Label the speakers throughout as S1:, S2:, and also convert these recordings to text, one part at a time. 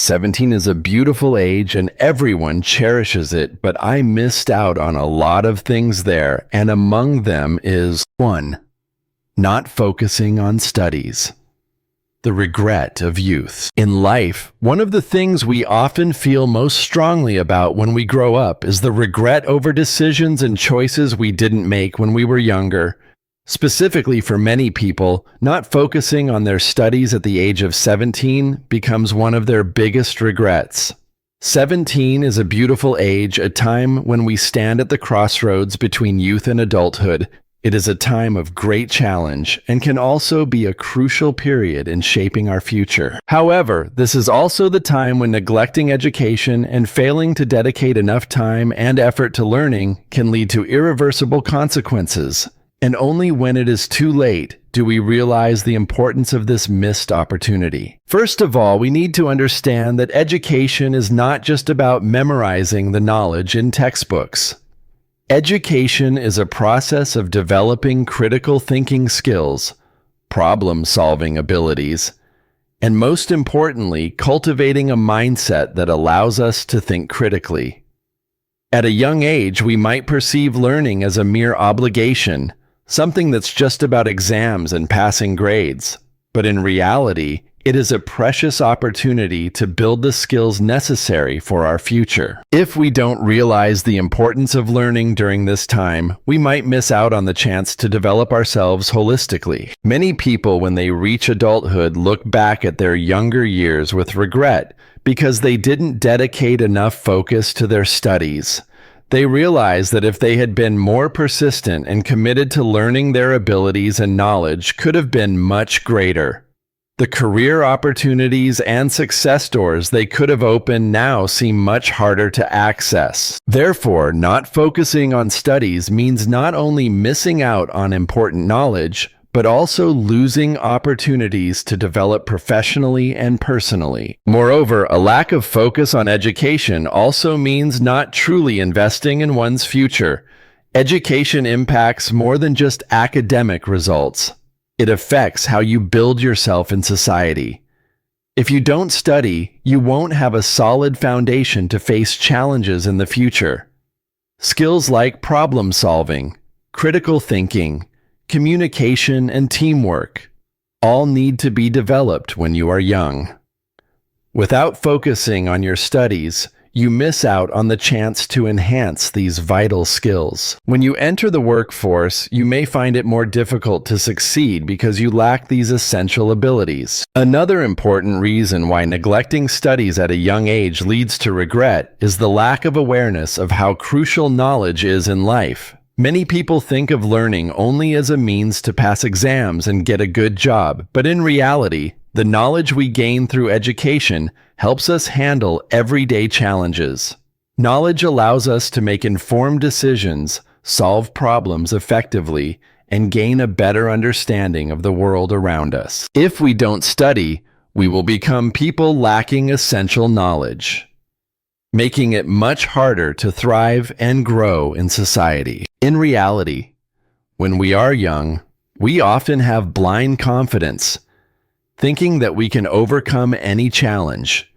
S1: 17 is a beautiful age and everyone cherishes it, but I missed out on a lot of things there, and among them is 1. Not focusing on studies. The regret of youth. In life, one of the things we often feel most strongly about when we grow up is the regret over decisions and choices we didn't make when we were younger. Specifically for many people, not focusing on their studies at the age of 17 becomes one of their biggest regrets. 17 is a beautiful age, a time when we stand at the crossroads between youth and adulthood. It is a time of great challenge and can also be a crucial period in shaping our future. However, this is also the time when neglecting education and failing to dedicate enough time and effort to learning can lead to irreversible consequences. And only when it is too late do we realize the importance of this missed opportunity. First of all, we need to understand that education is not just about memorizing the knowledge in textbooks. Education is a process of developing critical thinking skills, problem-solving abilities, and most importantly, cultivating a mindset that allows us to think critically. At a young age, we might perceive learning as a mere obligation, something that's just about exams and passing grades. But in reality, it is a precious opportunity to build the skills necessary for our future. If we don't realize the importance of learning during this time, we might miss out on the chance to develop ourselves holistically. Many people, when they reach adulthood, look back at their younger years with regret because they didn't dedicate enough focus to their studies. They realize that if they had been more persistent and committed to learning, their abilities and knowledge could have been much greater. The career opportunities and success doors they could have opened now seem much harder to access. Therefore, not focusing on studies means not only missing out on important knowledge, but also losing opportunities to develop professionally and personally. Moreover, a lack of focus on education also means not truly investing in one's future. Education impacts more than just academic results. It affects how you build yourself in society. If you don't study, you won't have a solid foundation to face challenges in the future. Skills like problem solving, critical thinking, communication, and teamwork all need to be developed when you are young. Without focusing on your studies, you miss out on the chance to enhance these vital skills. When you enter the workforce, you may find it more difficult to succeed because you lack these essential abilities. Another important reason why neglecting studies at a young age leads to regret is the lack of awareness of how crucial knowledge is in life. Many people think of learning only as a means to pass exams and get a good job, but in reality, the knowledge we gain through education helps us handle everyday challenges. Knowledge allows us to make informed decisions, solve problems effectively, and gain a better understanding of the world around us. If we don't study, we will become people lacking essential knowledge, making it much harder to thrive and grow in society. In reality, when we are young, we often have blind confidence, thinking that we can overcome any challenge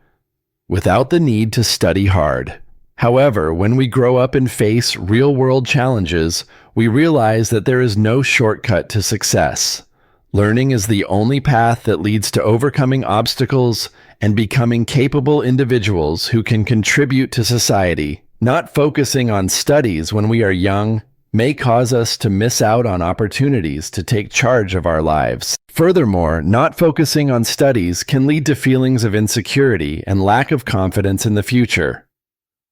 S1: without the need to study hard. However, when we grow up and face real-world challenges, we realize that there is no shortcut to success. Learning is the only path that leads to overcoming obstacles and becoming capable individuals who can contribute to society. Not focusing on studies when we are young may cause us to miss out on opportunities to take charge of our lives. Furthermore, not focusing on studies can lead to feelings of insecurity and lack of confidence in the future.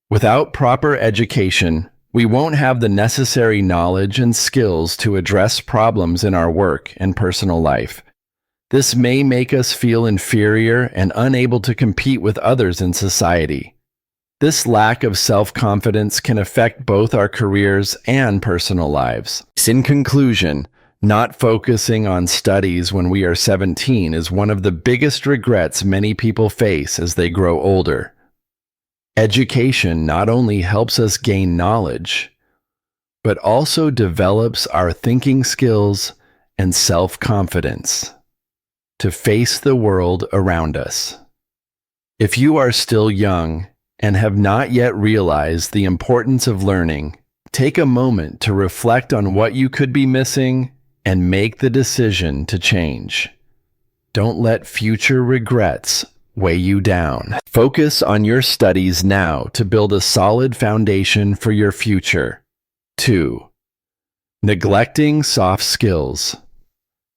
S1: Without proper education, we won't have the necessary knowledge and skills to address problems in our work and personal life. This may make us feel inferior and unable to compete with others in society. This lack of self-confidence can affect both our careers and personal lives. In conclusion, not focusing on studies when we are 17 is one of the biggest regrets many people face as they grow older. Education not only helps us gain knowledge, but also develops our thinking skills and self-confidence to face the world around us. If you are still young and have not yet realized the importance of learning, take a moment to reflect on what you could be missing and make the decision to change. Don't let future regrets weigh you down. Focus on your studies now to build a solid foundation for your future. 2. Neglecting soft skills.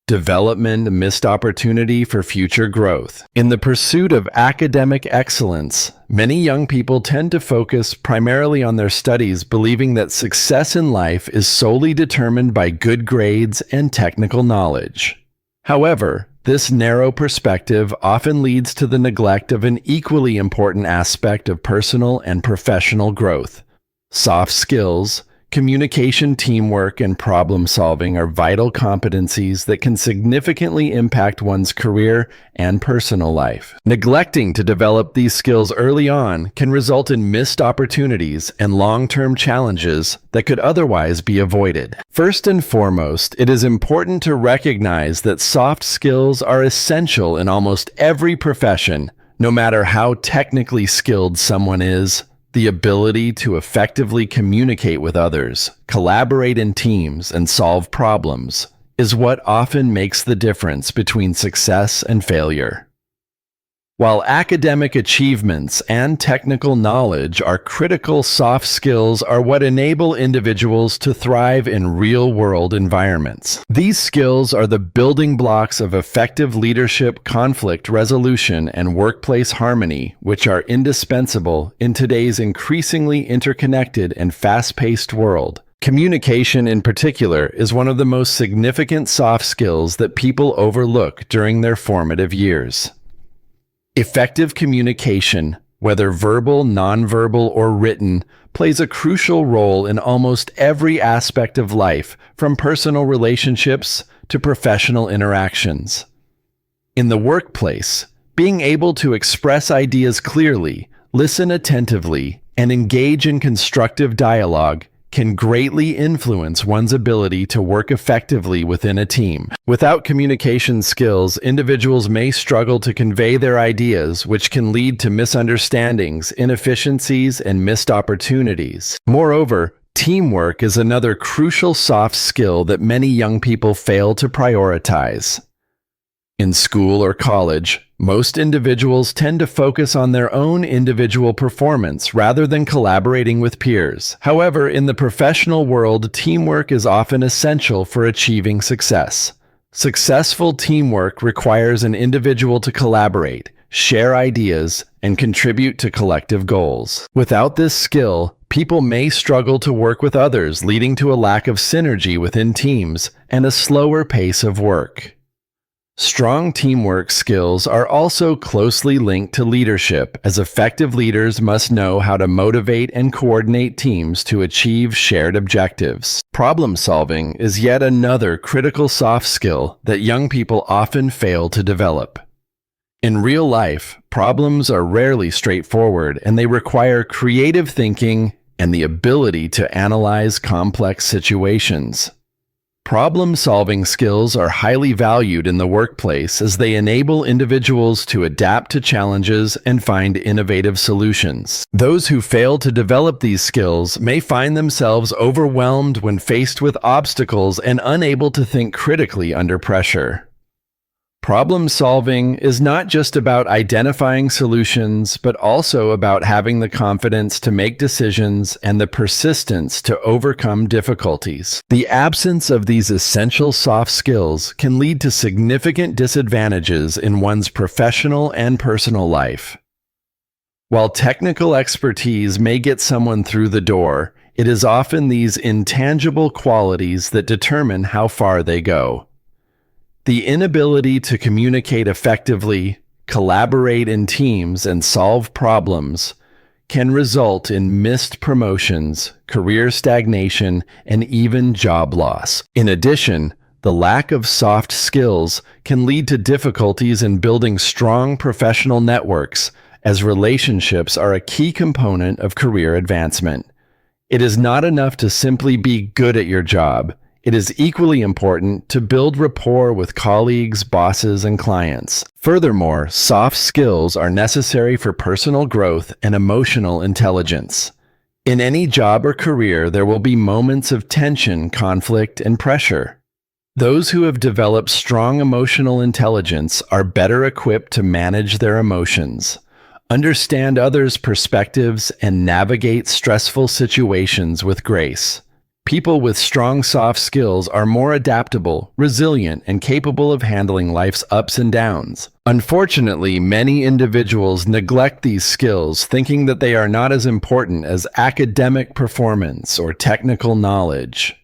S1: Development a missed opportunity for future growth. In the pursuit of academic excellence, many young people tend to focus primarily on their studies, believing that success in life is solely determined by good grades and technical knowledge. However, this narrow perspective often leads to the neglect of an equally important aspect of personal and professional growth. Soft skills, communication, teamwork, and problem solving are vital competencies that can significantly impact one's career and personal life. Neglecting to develop these skills early on can result in missed opportunities and long-term challenges that could otherwise be avoided. First and foremost, it is important to recognize that soft skills are essential in almost every profession, no matter how technically skilled someone is. The ability to effectively communicate with others, collaborate in teams, and solve problems is what often makes the difference between success and failure. While academic achievements and technical knowledge are critical, soft skills are what enable individuals to thrive in real-world environments. These skills are the building blocks of effective leadership, conflict resolution, and workplace harmony, which are indispensable in today's increasingly interconnected and fast-paced world. Communication, in particular, is one of the most significant soft skills that people overlook during their formative years. Effective communication, whether verbal, nonverbal, or written, plays a crucial role in almost every aspect of life, from personal relationships to professional interactions. In the workplace, being able to express ideas clearly, listen attentively, and engage in constructive dialogue can greatly influence one's ability to work effectively within a team. Without communication skills, individuals may struggle to convey their ideas, which can lead to misunderstandings, inefficiencies, and missed opportunities. Moreover, teamwork is another crucial soft skill that many young people fail to prioritize. In school or college, most individuals tend to focus on their own individual performance rather than collaborating with peers. However, in the professional world, teamwork is often essential for achieving success. Successful teamwork requires an individual to collaborate, share ideas, and contribute to collective goals. Without this skill, people may struggle to work with others, leading to a lack of synergy within teams and a slower pace of work. Strong teamwork skills are also closely linked to leadership, as effective leaders must know how to motivate and coordinate teams to achieve shared objectives. Problem solving is yet another critical soft skill that young people often fail to develop. In real life, problems are rarely straightforward, and they require creative thinking and the ability to analyze complex situations. Problem-solving skills are highly valued in the workplace as they enable individuals to adapt to challenges and find innovative solutions. Those who fail to develop these skills may find themselves overwhelmed when faced with obstacles and unable to think critically under pressure. Problem-solving is not just about identifying solutions, but also about having the confidence to make decisions and the persistence to overcome difficulties. The absence of these essential soft skills can lead to significant disadvantages in one's professional and personal life. While technical expertise may get someone through the door, it is often these intangible qualities that determine how far they go. The inability to communicate effectively, collaborate in teams, and solve problems can result in missed promotions, career stagnation, and even job loss. In addition, the lack of soft skills can lead to difficulties in building strong professional networks, as relationships are a key component of career advancement. It is not enough to simply be good at your job. It is equally important to build rapport with colleagues, bosses, and clients. Furthermore, soft skills are necessary for personal growth and emotional intelligence. In any job or career, there will be moments of tension, conflict, and pressure. Those who have developed strong emotional intelligence are better equipped to manage their emotions, understand others' perspectives, and navigate stressful situations with grace. People with strong soft skills are more adaptable, resilient, and capable of handling life's ups and downs. Unfortunately, many individuals neglect these skills, thinking that they are not as important as academic performance or technical knowledge.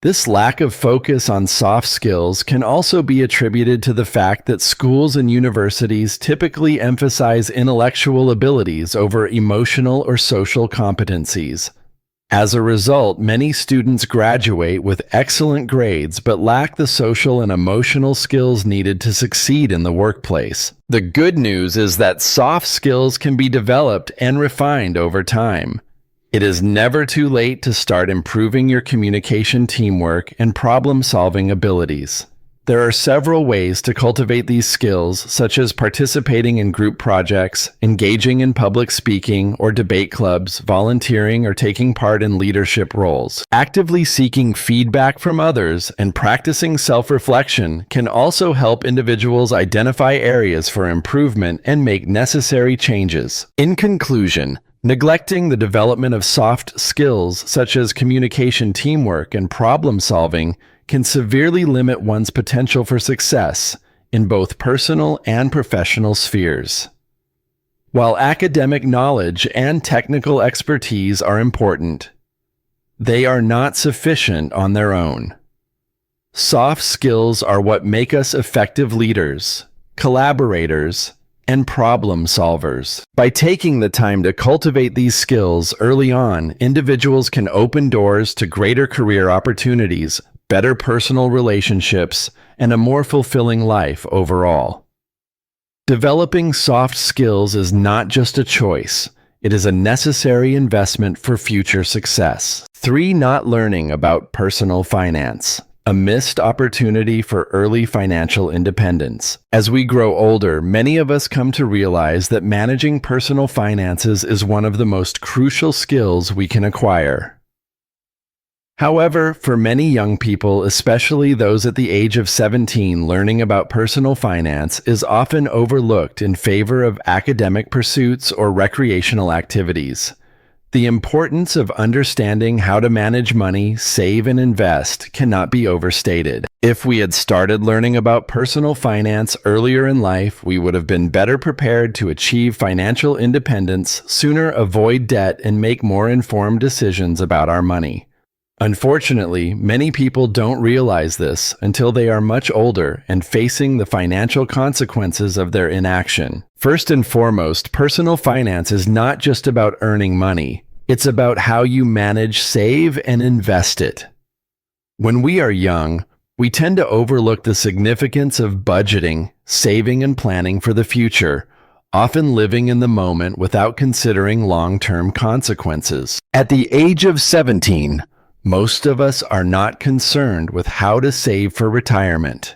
S1: This lack of focus on soft skills can also be attributed to the fact that schools and universities typically emphasize intellectual abilities over emotional or social competencies. As a result, many students graduate with excellent grades but lack the social and emotional skills needed to succeed in the workplace. The good news is that soft skills can be developed and refined over time. It is never too late to start improving your communication, teamwork, and problem-solving abilities. There are several ways to cultivate these skills, such as participating in group projects, engaging in public speaking or debate clubs, volunteering, or taking part in leadership roles. Actively seeking feedback from others and practicing self-reflection can also help individuals identify areas for improvement and make necessary changes. In conclusion, neglecting the development of soft skills such as communication, teamwork, and problem-solving can severely limit one's potential for success in both personal and professional spheres. While academic knowledge and technical expertise are important, they are not sufficient on their own. Soft skills are what make us effective leaders, collaborators, and problem solvers. By taking the time to cultivate these skills early on, individuals can open doors to greater career opportunities, better personal relationships, and a more fulfilling life overall. Developing soft skills is not just a choice, it is a necessary investment for future success. 3. Not learning about personal finance. A missed opportunity for early financial independence. As we grow older, many of us come to realize that managing personal finances is one of the most crucial skills we can acquire. However, for many young people, especially those at the age of 17, learning about personal finance is often overlooked in favor of academic pursuits or recreational activities. The importance of understanding how to manage money, save, and invest cannot be overstated. If we had started learning about personal finance earlier in life, we would have been better prepared to achieve financial independence, sooner avoid debt, and make more informed decisions about our money. Unfortunately, many people don't realize this until they are much older and facing the financial consequences of their inaction. First and foremost, personal finance is not just about earning money. It's about how you manage, save, and invest it. When we are young, we tend to overlook the significance of budgeting, saving, and planning for the future, often living in the moment without considering long-term consequences. At the age of 17, most of us are not concerned with how to save for retirement,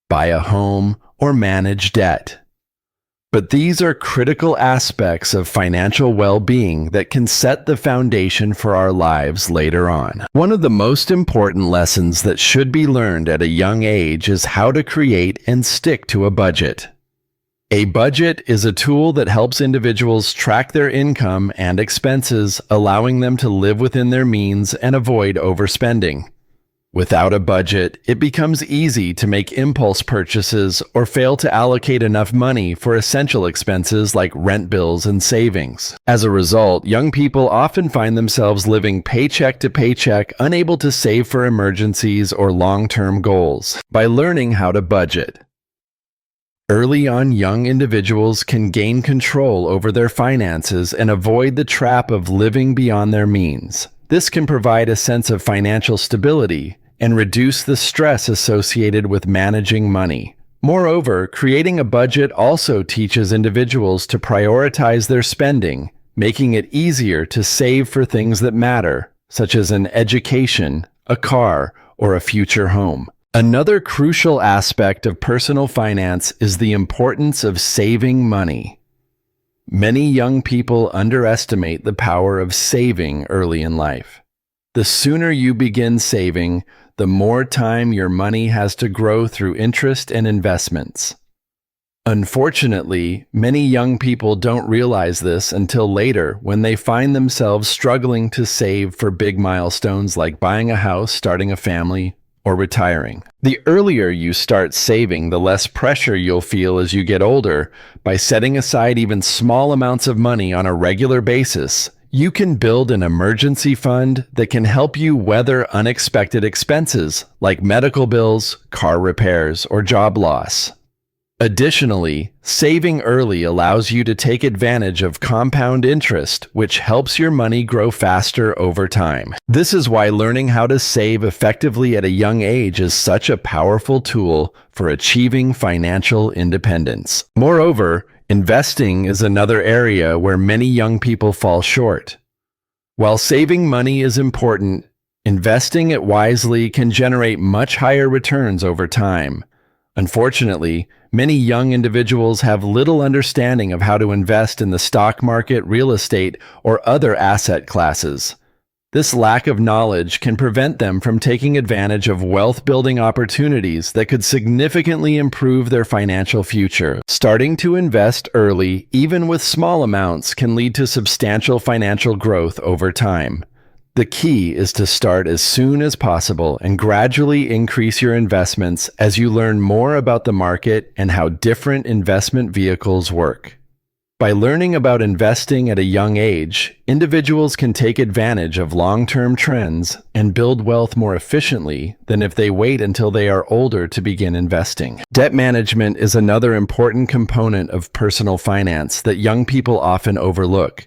S1: buy a home, or manage debt. But these are critical aspects of financial well-being that can set the foundation for our lives later on. One of the most important lessons that should be learned at a young age is how to create and stick to a budget. A budget is a tool that helps individuals track their income and expenses, allowing them to live within their means and avoid overspending. Without a budget, it becomes easy to make impulse purchases or fail to allocate enough money for essential expenses like rent bills and savings. As a result, young people often find themselves living paycheck to paycheck, unable to save for emergencies or long-term goals. By learning how to budget early on, young individuals can gain control over their finances and avoid the trap of living beyond their means. This can provide a sense of financial stability and reduce the stress associated with managing money. Moreover, creating a budget also teaches individuals to prioritize their spending, making it easier to save for things that matter, such as an education, a car, or a future home. Another crucial aspect of personal finance is the importance of saving money. Many young people underestimate the power of saving early in life. The sooner you begin saving, the more time your money has to grow through interest and investments. Unfortunately, many young people don't realize this until later when they find themselves struggling to save for big milestones like buying a house, starting a family, or retiring. The earlier you start saving, the less pressure you'll feel as you get older. By setting aside even small amounts of money on a regular basis, you can build an emergency fund that can help you weather unexpected expenses like medical bills, car repairs, or job loss. Additionally, saving early allows you to take advantage of compound interest, which helps your money grow faster over time. This is why learning how to save effectively at a young age is such a powerful tool for achieving financial independence. Moreover, investing is another area where many young people fall short. While saving money is important, investing it wisely can generate much higher returns over time. Unfortunately, many young individuals have little understanding of how to invest in the stock market, real estate, or other asset classes. This lack of knowledge can prevent them from taking advantage of wealth-building opportunities that could significantly improve their financial future. Starting to invest early, even with small amounts, can lead to substantial financial growth over time. The key is to start as soon as possible and gradually increase your investments as you learn more about the market and how different investment vehicles work. By learning about investing at a young age, individuals can take advantage of long-term trends and build wealth more efficiently than if they wait until they are older to begin investing. Debt management is another important component of personal finance that young people often overlook.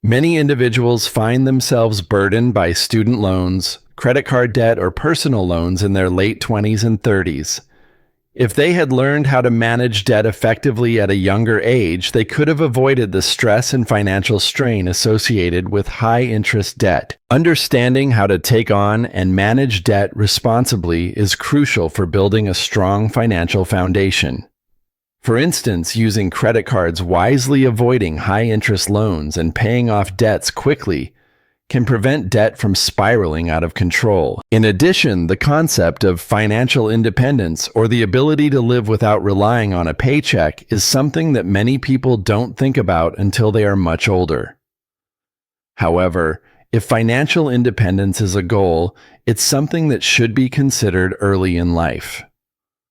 S1: Many individuals find themselves burdened by student loans, credit card debt, or personal loans in their late 20s and 30s. If they had learned how to manage debt effectively at a younger age, they could have avoided the stress and financial strain associated with high-interest debt. Understanding how to take on and manage debt responsibly is crucial for building a strong financial foundation. For instance, using credit cards wisely, avoiding high-interest loans, and paying off debts quickly can prevent debt from spiraling out of control. In addition, the concept of financial independence, or the ability to live without relying on a paycheck, is something that many people don't think about until they are much older. However, if financial independence is a goal, it's something that should be considered early in life.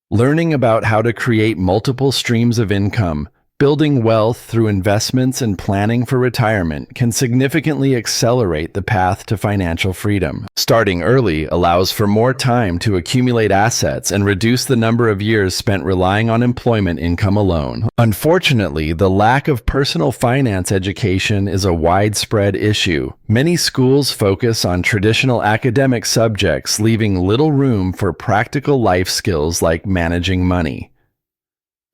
S1: Learning about how to create multiple streams of income, building wealth through investments, and planning for retirement can significantly accelerate the path to financial freedom. Starting early allows for more time to accumulate assets and reduce the number of years spent relying on employment income alone. Unfortunately, the lack of personal finance education is a widespread issue. Many schools focus on traditional academic subjects, leaving little room for practical life skills like managing money.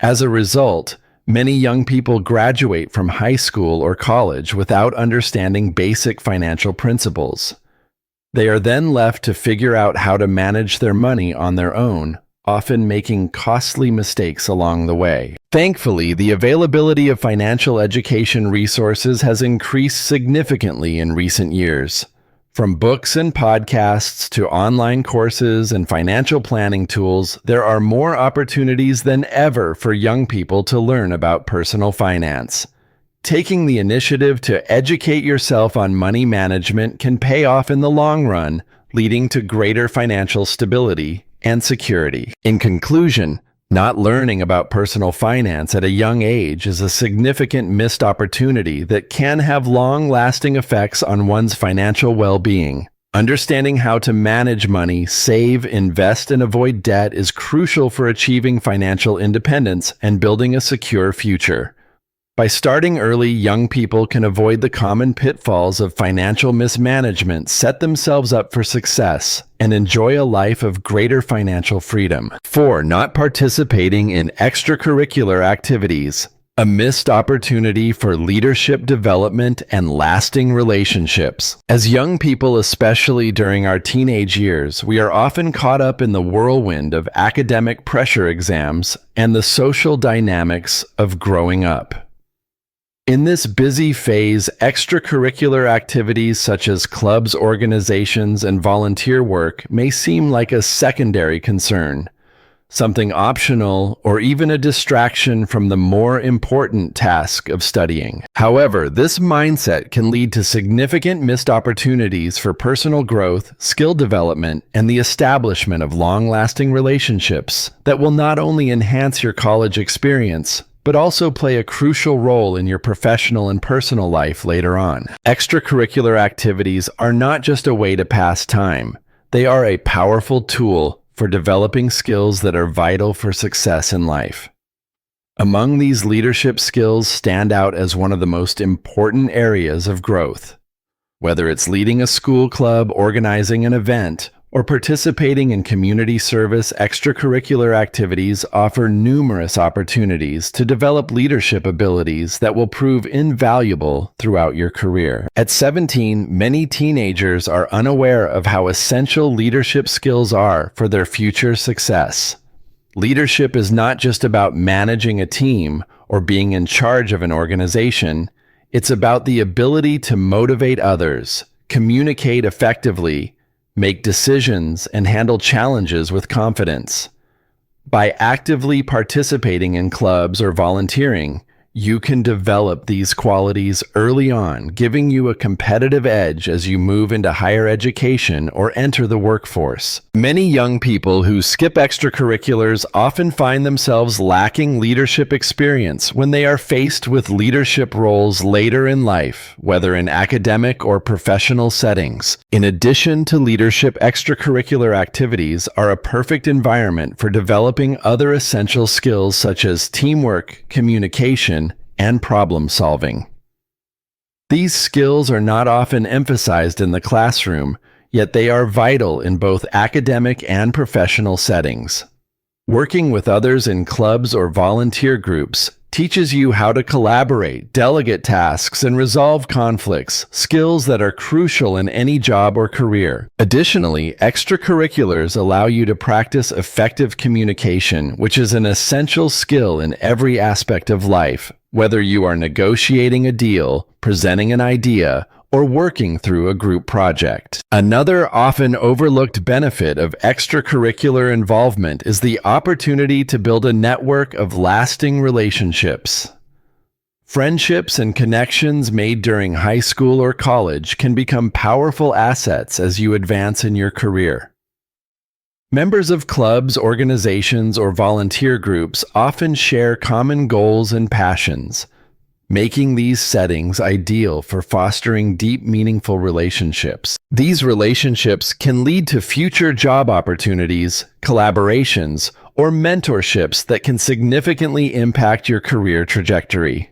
S1: As a result, many young people graduate from high school or college without understanding basic financial principles. They are then left to figure out how to manage their money on their own, often making costly mistakes along the way. Thankfully, the availability of financial education resources has increased significantly in recent years. From books and podcasts to online courses and financial planning tools, there are more opportunities than ever for young people to learn about personal finance. Taking the initiative to educate yourself on money management can pay off in the long run, leading to greater financial stability and security. In conclusion, not learning about personal finance at a young age is a significant missed opportunity that can have long-lasting effects on one's financial well-being. Understanding how to manage money, save, invest, and avoid debt is crucial for achieving financial independence and building a secure future. By starting early, young people can avoid the common pitfalls of financial mismanagement, set themselves up for success, and enjoy a life of greater financial freedom. 4. Not participating in extracurricular activities. A missed opportunity for leadership development and lasting relationships. As young people, especially during our teenage years, we are often caught up in the whirlwind of academic pressure exams and the social dynamics of growing up. In this busy phase, extracurricular activities such as clubs, organizations, and volunteer work may seem like a secondary concern, something optional, or even a distraction from the more important task of studying. However, this mindset can lead to significant missed opportunities for personal growth, skill development, and the establishment of long-lasting relationships that will not only enhance your college experience, but also play a crucial role in your professional and personal life later on. Extracurricular activities are not just a way to pass time. They are a powerful tool for developing skills that are vital for success in life. Among these, leadership skills stand out as one of the most important areas of growth. Whether it's leading a school club, organizing an event, or participating in community service, extracurricular activities offer numerous opportunities to develop leadership abilities that will prove invaluable throughout your career. At 17, many teenagers are unaware of how essential leadership skills are for their future success. Leadership is not just about managing a team or being in charge of an organization. It's about the ability to motivate others, communicate effectively, make decisions, and handle challenges with confidence. By actively participating in clubs or volunteering, you can develop these qualities early on, giving you a competitive edge as you move into higher education or enter the workforce. Many young people who skip extracurriculars often find themselves lacking leadership experience when they are faced with leadership roles later in life, whether in academic or professional settings. In addition to leadership, extracurricular activities are a perfect environment for developing other essential skills such as teamwork, communication, and problem solving. These skills are not often emphasized in the classroom, yet they are vital in both academic and professional settings. Working with others in clubs or volunteer groups teaches you how to collaborate, delegate tasks, and resolve conflicts, skills that are crucial in any job or career. Additionally, extracurriculars allow you to practice effective communication, which is an essential skill in every aspect of life, whether you are negotiating a deal, presenting an idea, or working through a group project. Another often overlooked benefit of extracurricular involvement is the opportunity to build a network of lasting relationships. Friendships and connections made during high school or college can become powerful assets as you advance in your career. Members of clubs, organizations, or volunteer groups often share common goals and passions, making these settings ideal for fostering deep, meaningful relationships. These relationships can lead to future job opportunities, collaborations, or mentorships that can significantly impact your career trajectory.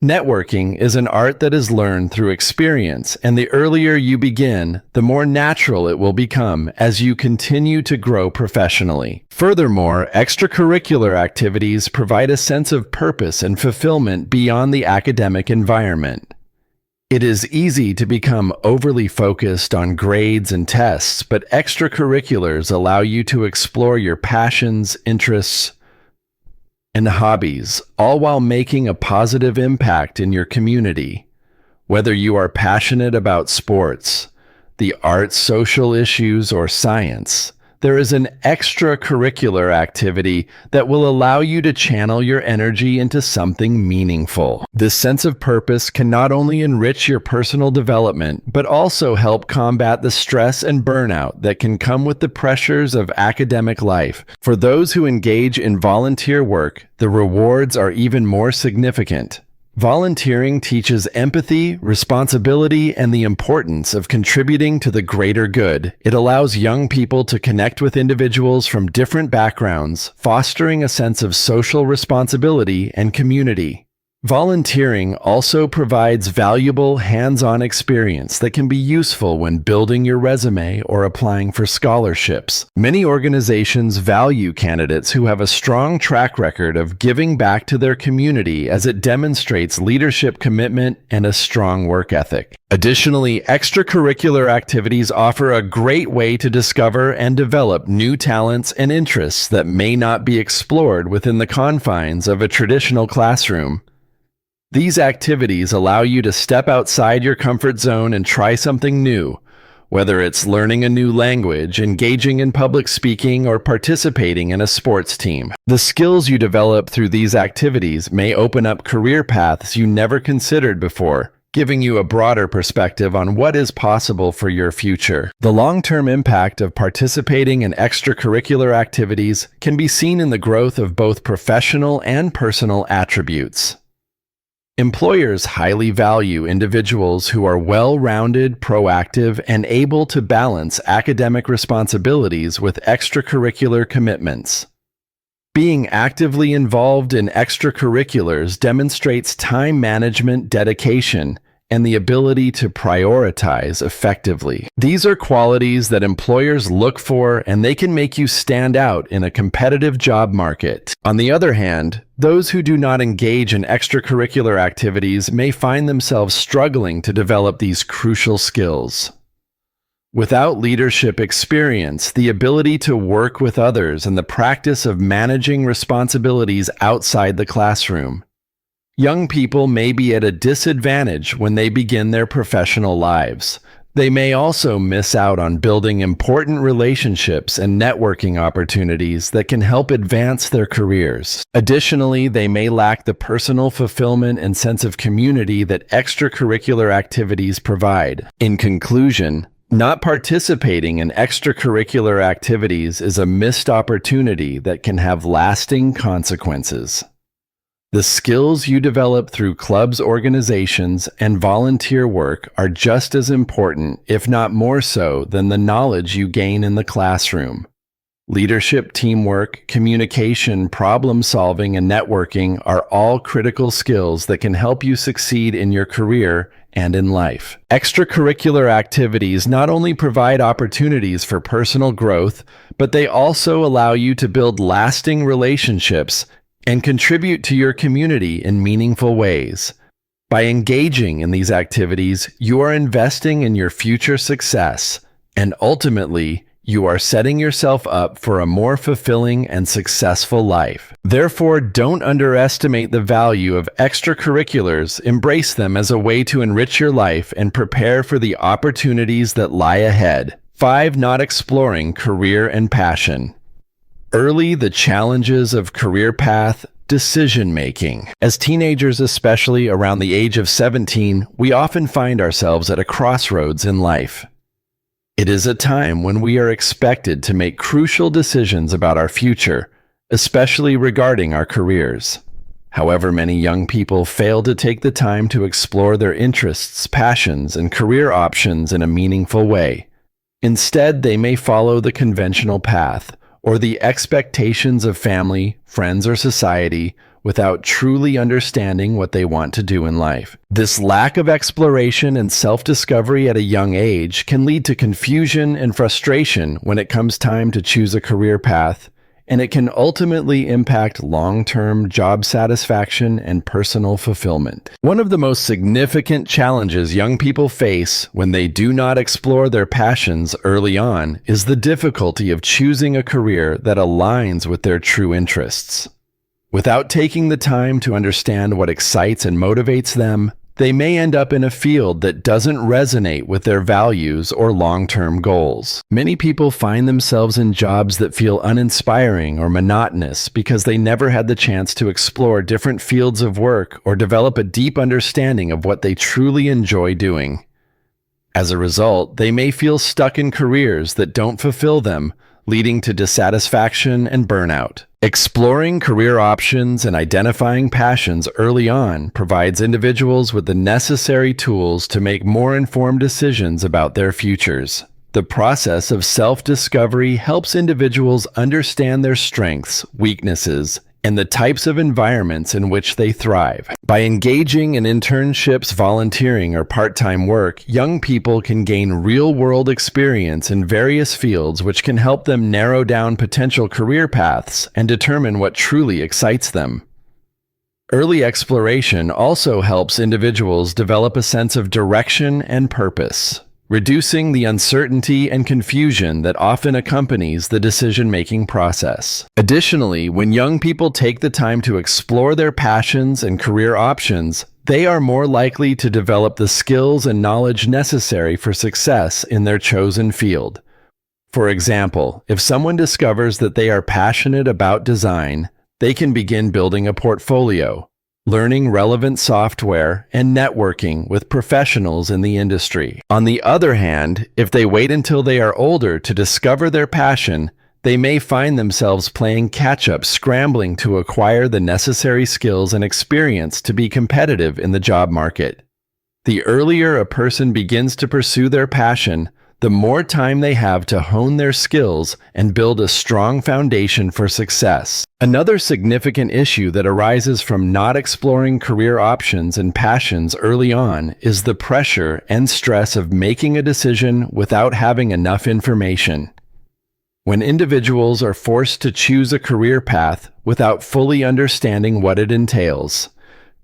S1: Networking is an art that is learned through experience, and the earlier you begin, the more natural it will become as you continue to grow professionally. Furthermore, extracurricular activities provide a sense of purpose and fulfillment beyond the academic environment. It is easy to become overly focused on grades and tests, but extracurriculars allow you to explore your passions, interests, and hobbies, all while making a positive impact in your community. Whether you are passionate about sports, the arts, social issues, or science, there is an extracurricular activity that will allow you to channel your energy into something meaningful. This sense of purpose can not only enrich your personal development, but also help combat the stress and burnout that can come with the pressures of academic life. For those who engage in volunteer work, the rewards are even more significant. Volunteering teaches empathy, responsibility, and the importance of contributing to the greater good. It allows young people to connect with individuals from different backgrounds, fostering a sense of social responsibility and community. Volunteering also provides valuable hands-on experience that can be useful when building your resume or applying for scholarships. Many organizations value candidates who have a strong track record of giving back to their community, as it demonstrates leadership commitment and a strong work ethic. Additionally, extracurricular activities offer a great way to discover and develop new talents and interests that may not be explored within the confines of a traditional classroom. These activities allow you to step outside your comfort zone and try something new, whether it's learning a new language, engaging in public speaking, or participating in a sports team. The skills you develop through these activities may open up career paths you never considered before, giving you a broader perspective on what is possible for your future. The long-term impact of participating in extracurricular activities can be seen in the growth of both professional and personal attributes. Employers highly value individuals who are well-rounded, proactive, and able to balance academic responsibilities with extracurricular commitments. Being actively involved in extracurriculars demonstrates time management, dedication, and the ability to prioritize effectively. These are qualities that employers look for, and they can make you stand out in a competitive job market. On the other hand, those who do not engage in extracurricular activities may find themselves struggling to develop these crucial skills. Without leadership experience, the ability to work with others, and the practice of managing responsibilities outside the classroom, young people may be at a disadvantage when they begin their professional lives. They may also miss out on building important relationships and networking opportunities that can help advance their careers. Additionally, they may lack the personal fulfillment and sense of community that extracurricular activities provide. In conclusion, not participating in extracurricular activities is a missed opportunity that can have lasting consequences. The skills you develop through clubs, organizations, and volunteer work are just as important, if not more so, than the knowledge you gain in the classroom. Leadership, teamwork, communication, problem-solving, and networking are all critical skills that can help you succeed in your career and in life. Extracurricular activities not only provide opportunities for personal growth, but they also allow you to build lasting relationships and contribute to your community in meaningful ways. By engaging in these activities, you are investing in your future success, and ultimately, you are setting yourself up for a more fulfilling and successful life. Therefore, don't underestimate the value of extracurriculars. Embrace them as a way to enrich your life and prepare for the opportunities that lie ahead. 5. Not exploring career and passion. Early, the challenges of career path decision-making. As teenagers, especially around the age of 17, we often find ourselves at a crossroads in life. It is a time when we are expected to make crucial decisions about our future, especially regarding our careers. However, many young people fail to take the time to explore their interests, passions, and career options in a meaningful way. Instead, they may follow the conventional path, or the expectations of family, friends, or society without truly understanding what they want to do in life. This lack of exploration and self-discovery at a young age can lead to confusion and frustration when it comes time to choose a career path, and it can ultimately impact long-term job satisfaction and personal fulfillment. One of the most significant challenges young people face when they do not explore their passions early on is the difficulty of choosing a career that aligns with their true interests. Without taking the time to understand what excites and motivates them, they may end up in a field that doesn't resonate with their values or long-term goals. Many people find themselves in jobs that feel uninspiring or monotonous because they never had the chance to explore different fields of work or develop a deep understanding of what they truly enjoy doing. As a result, they may feel stuck in careers that don't fulfill them, leading to dissatisfaction and burnout. Exploring career options and identifying passions early on provides individuals with the necessary tools to make more informed decisions about their futures. The process of self-discovery helps individuals understand their strengths, weaknesses, and the types of environments in which they thrive. By engaging in internships, volunteering, or part-time work, young people can gain real-world experience in various fields which can help them narrow down potential career paths and determine what truly excites them. Early exploration also helps individuals develop a sense of direction and purpose, reducing the uncertainty and confusion that often accompanies the decision-making process. Additionally, when young people take the time to explore their passions and career options, they are more likely to develop the skills and knowledge necessary for success in their chosen field. For example, if someone discovers that they are passionate about design, they can begin building a portfolio, learning relevant software, and networking with professionals in the industry. On the other hand, if they wait until they are older to discover their passion, they may find themselves playing catch-up, scrambling to acquire the necessary skills and experience to be competitive in the job market. The earlier a person begins to pursue their passion, the more time they have to hone their skills and build a strong foundation for success. Another significant issue that arises from not exploring career options and passions early on is the pressure and stress of making a decision without having enough information. When individuals are forced to choose a career path without fully understanding what it entails,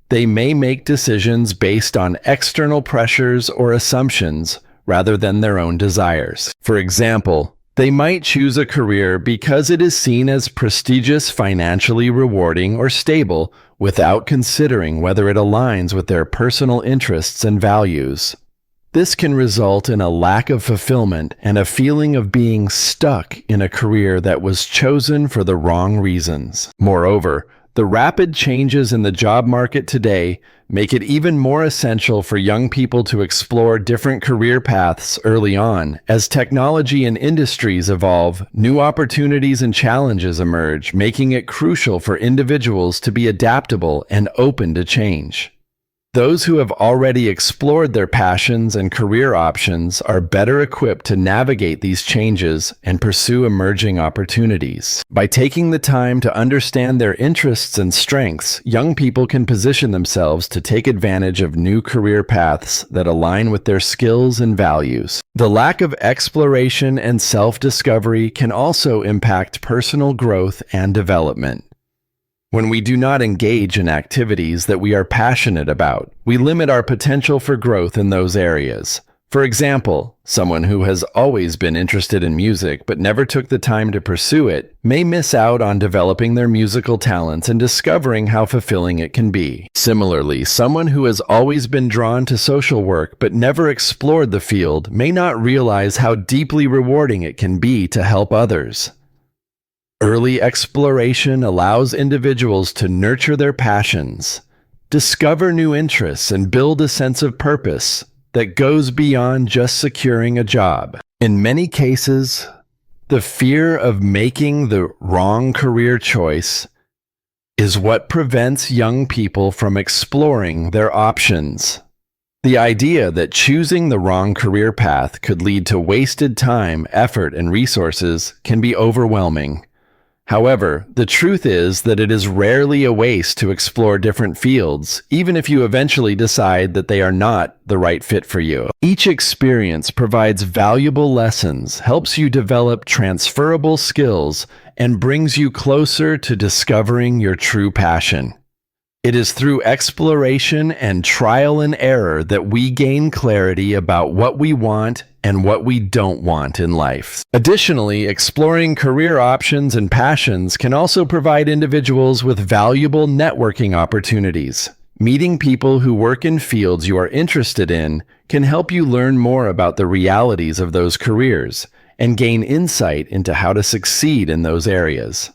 S1: they may make decisions based on external pressures or assumptions rather than their own desires. For example, they might choose a career because it is seen as prestigious, financially rewarding, or stable without considering whether it aligns with their personal interests and values. This can result in a lack of fulfillment and a feeling of being stuck in a career that was chosen for the wrong reasons. Moreover, the rapid changes in the job market today make it even more essential for young people to explore different career paths early on. As technology and industries evolve, new opportunities and challenges emerge, making it crucial for individuals to be adaptable and open to change. Those who have already explored their passions and career options are better equipped to navigate these changes and pursue emerging opportunities. By taking the time to understand their interests and strengths, young people can position themselves to take advantage of new career paths that align with their skills and values. The lack of exploration and self-discovery can also impact personal growth and development. When we do not engage in activities that we are passionate about, we limit our potential for growth in those areas. For example, someone who has always been interested in music but never took the time to pursue it may miss out on developing their musical talents and discovering how fulfilling it can be. Similarly, someone who has always been drawn to social work but never explored the field may not realize how deeply rewarding it can be to help others. Early exploration allows individuals to nurture their passions, discover new interests, and build a sense of purpose that goes beyond just securing a job. In many cases, the fear of making the wrong career choice is what prevents young people from exploring their options. The idea that choosing the wrong career path could lead to wasted time, effort, and resources can be overwhelming. However, the truth is that it is rarely a waste to explore different fields, even if you eventually decide that they are not the right fit for you. Each experience provides valuable lessons, helps you develop transferable skills, and brings you closer to discovering your true passion. It is through exploration and trial and error that we gain clarity about what we want and what we don't want in life. Additionally, exploring career options and passions can also provide individuals with valuable networking opportunities. Meeting people who work in fields you are interested in can help you learn more about the realities of those careers and gain insight into how to succeed in those areas.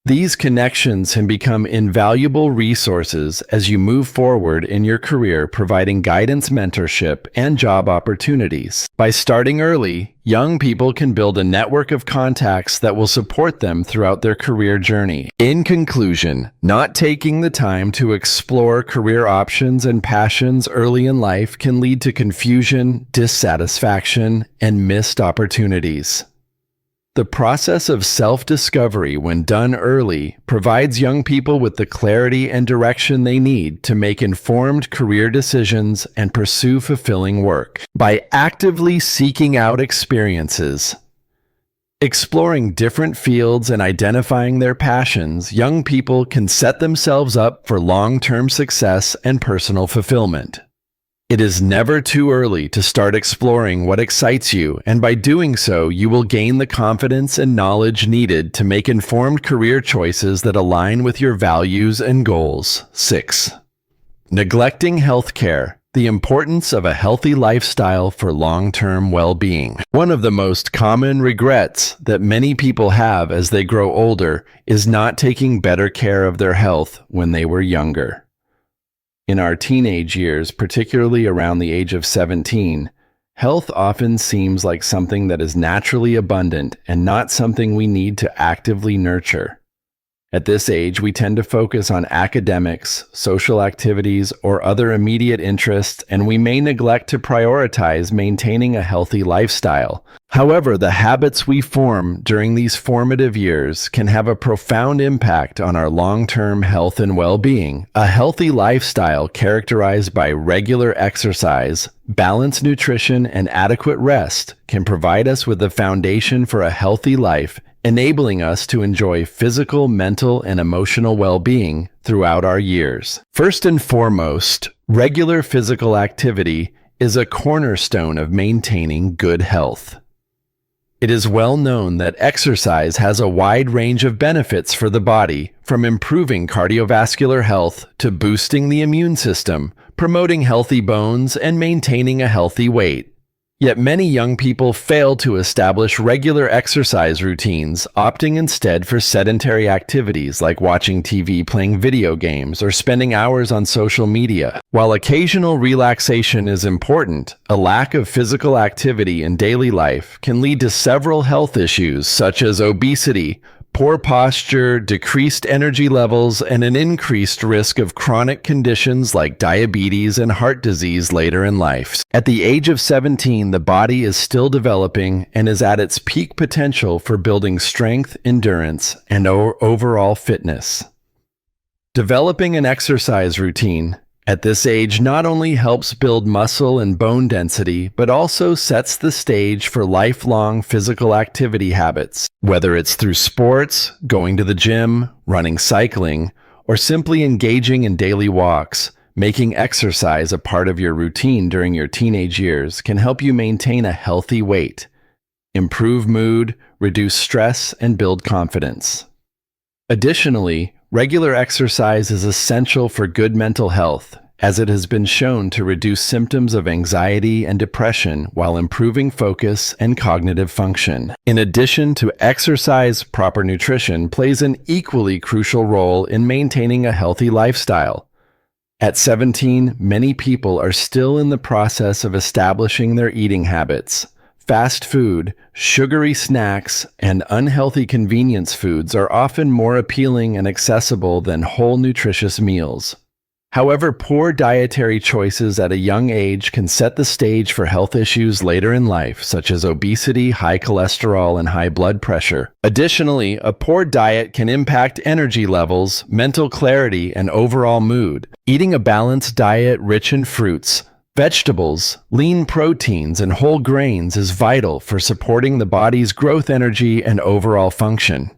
S1: These connections can become invaluable resources as you move forward in your career, providing guidance, mentorship, and job opportunities. By starting early, young people can build a network of contacts that will support them throughout their career journey. In conclusion, not taking the time to explore career options and passions early in life can lead to confusion, dissatisfaction, and missed opportunities. The process of self-discovery, when done early, provides young people with the clarity and direction they need to make informed career decisions and pursue fulfilling work. By actively seeking out experiences, exploring different fields, and identifying their passions, young people can set themselves up for long-term success and personal fulfillment. It is never too early to start exploring what excites you, and by doing so, you will gain the confidence and knowledge needed to make informed career choices that align with your values and goals. 6. Neglecting healthcare. The importance of a healthy lifestyle for long-term well-being. One of the most common regrets that many people have as they grow older is not taking better care of their health when they were younger. In our teenage years, particularly around the age of 17, health often seems like something that is naturally abundant and not something we need to actively nurture. At this age, we tend to focus on academics, social activities, or other immediate interests, and we may neglect to prioritize maintaining a healthy lifestyle. However, the habits we form during these formative years can have a profound impact on our long-term health and well-being. A healthy lifestyle characterized by regular exercise, balanced nutrition, and adequate rest can provide us with the foundation for a healthy life, enabling us to enjoy physical, mental, and emotional well-being throughout our years. First and foremost, regular physical activity is a cornerstone of maintaining good health. It is well known that exercise has a wide range of benefits for the body, from improving cardiovascular health to boosting the immune system, promoting healthy bones, and maintaining a healthy weight. Yet many young people fail to establish regular exercise routines, opting instead for sedentary activities like watching TV, playing video games, or spending hours on social media. While occasional relaxation is important, a lack of physical activity in daily life can lead to several health issues such as obesity, poor posture, decreased energy levels, and an increased risk of chronic conditions like diabetes and heart disease later in life. At the age of 17, the body is still developing and is at its peak potential for building strength, endurance, and overall fitness. Developing an exercise routine at this age not only helps build muscle and bone density, but also sets the stage for lifelong physical activity habits. Whether it's through sports, going to the gym, running, cycling, or simply engaging in daily walks, making exercise a part of your routine during your teenage years can help you maintain a healthy weight, improve mood, reduce stress, and build confidence. Additionally, regular exercise is essential for good mental health, as it has been shown to reduce symptoms of anxiety and depression while improving focus and cognitive function. In addition to exercise, proper nutrition plays an equally crucial role in maintaining a healthy lifestyle. At 17, many people are still in the process of establishing their eating habits. Fast food, sugary snacks, and unhealthy convenience foods are often more appealing and accessible than whole nutritious meals. However, poor dietary choices at a young age can set the stage for health issues later in life, such as obesity, high cholesterol, and high blood pressure. Additionally, a poor diet can impact energy levels, mental clarity, and overall mood. Eating a balanced diet rich in fruits, vegetables, lean proteins, and whole grains is vital for supporting the body's growth energy and overall function.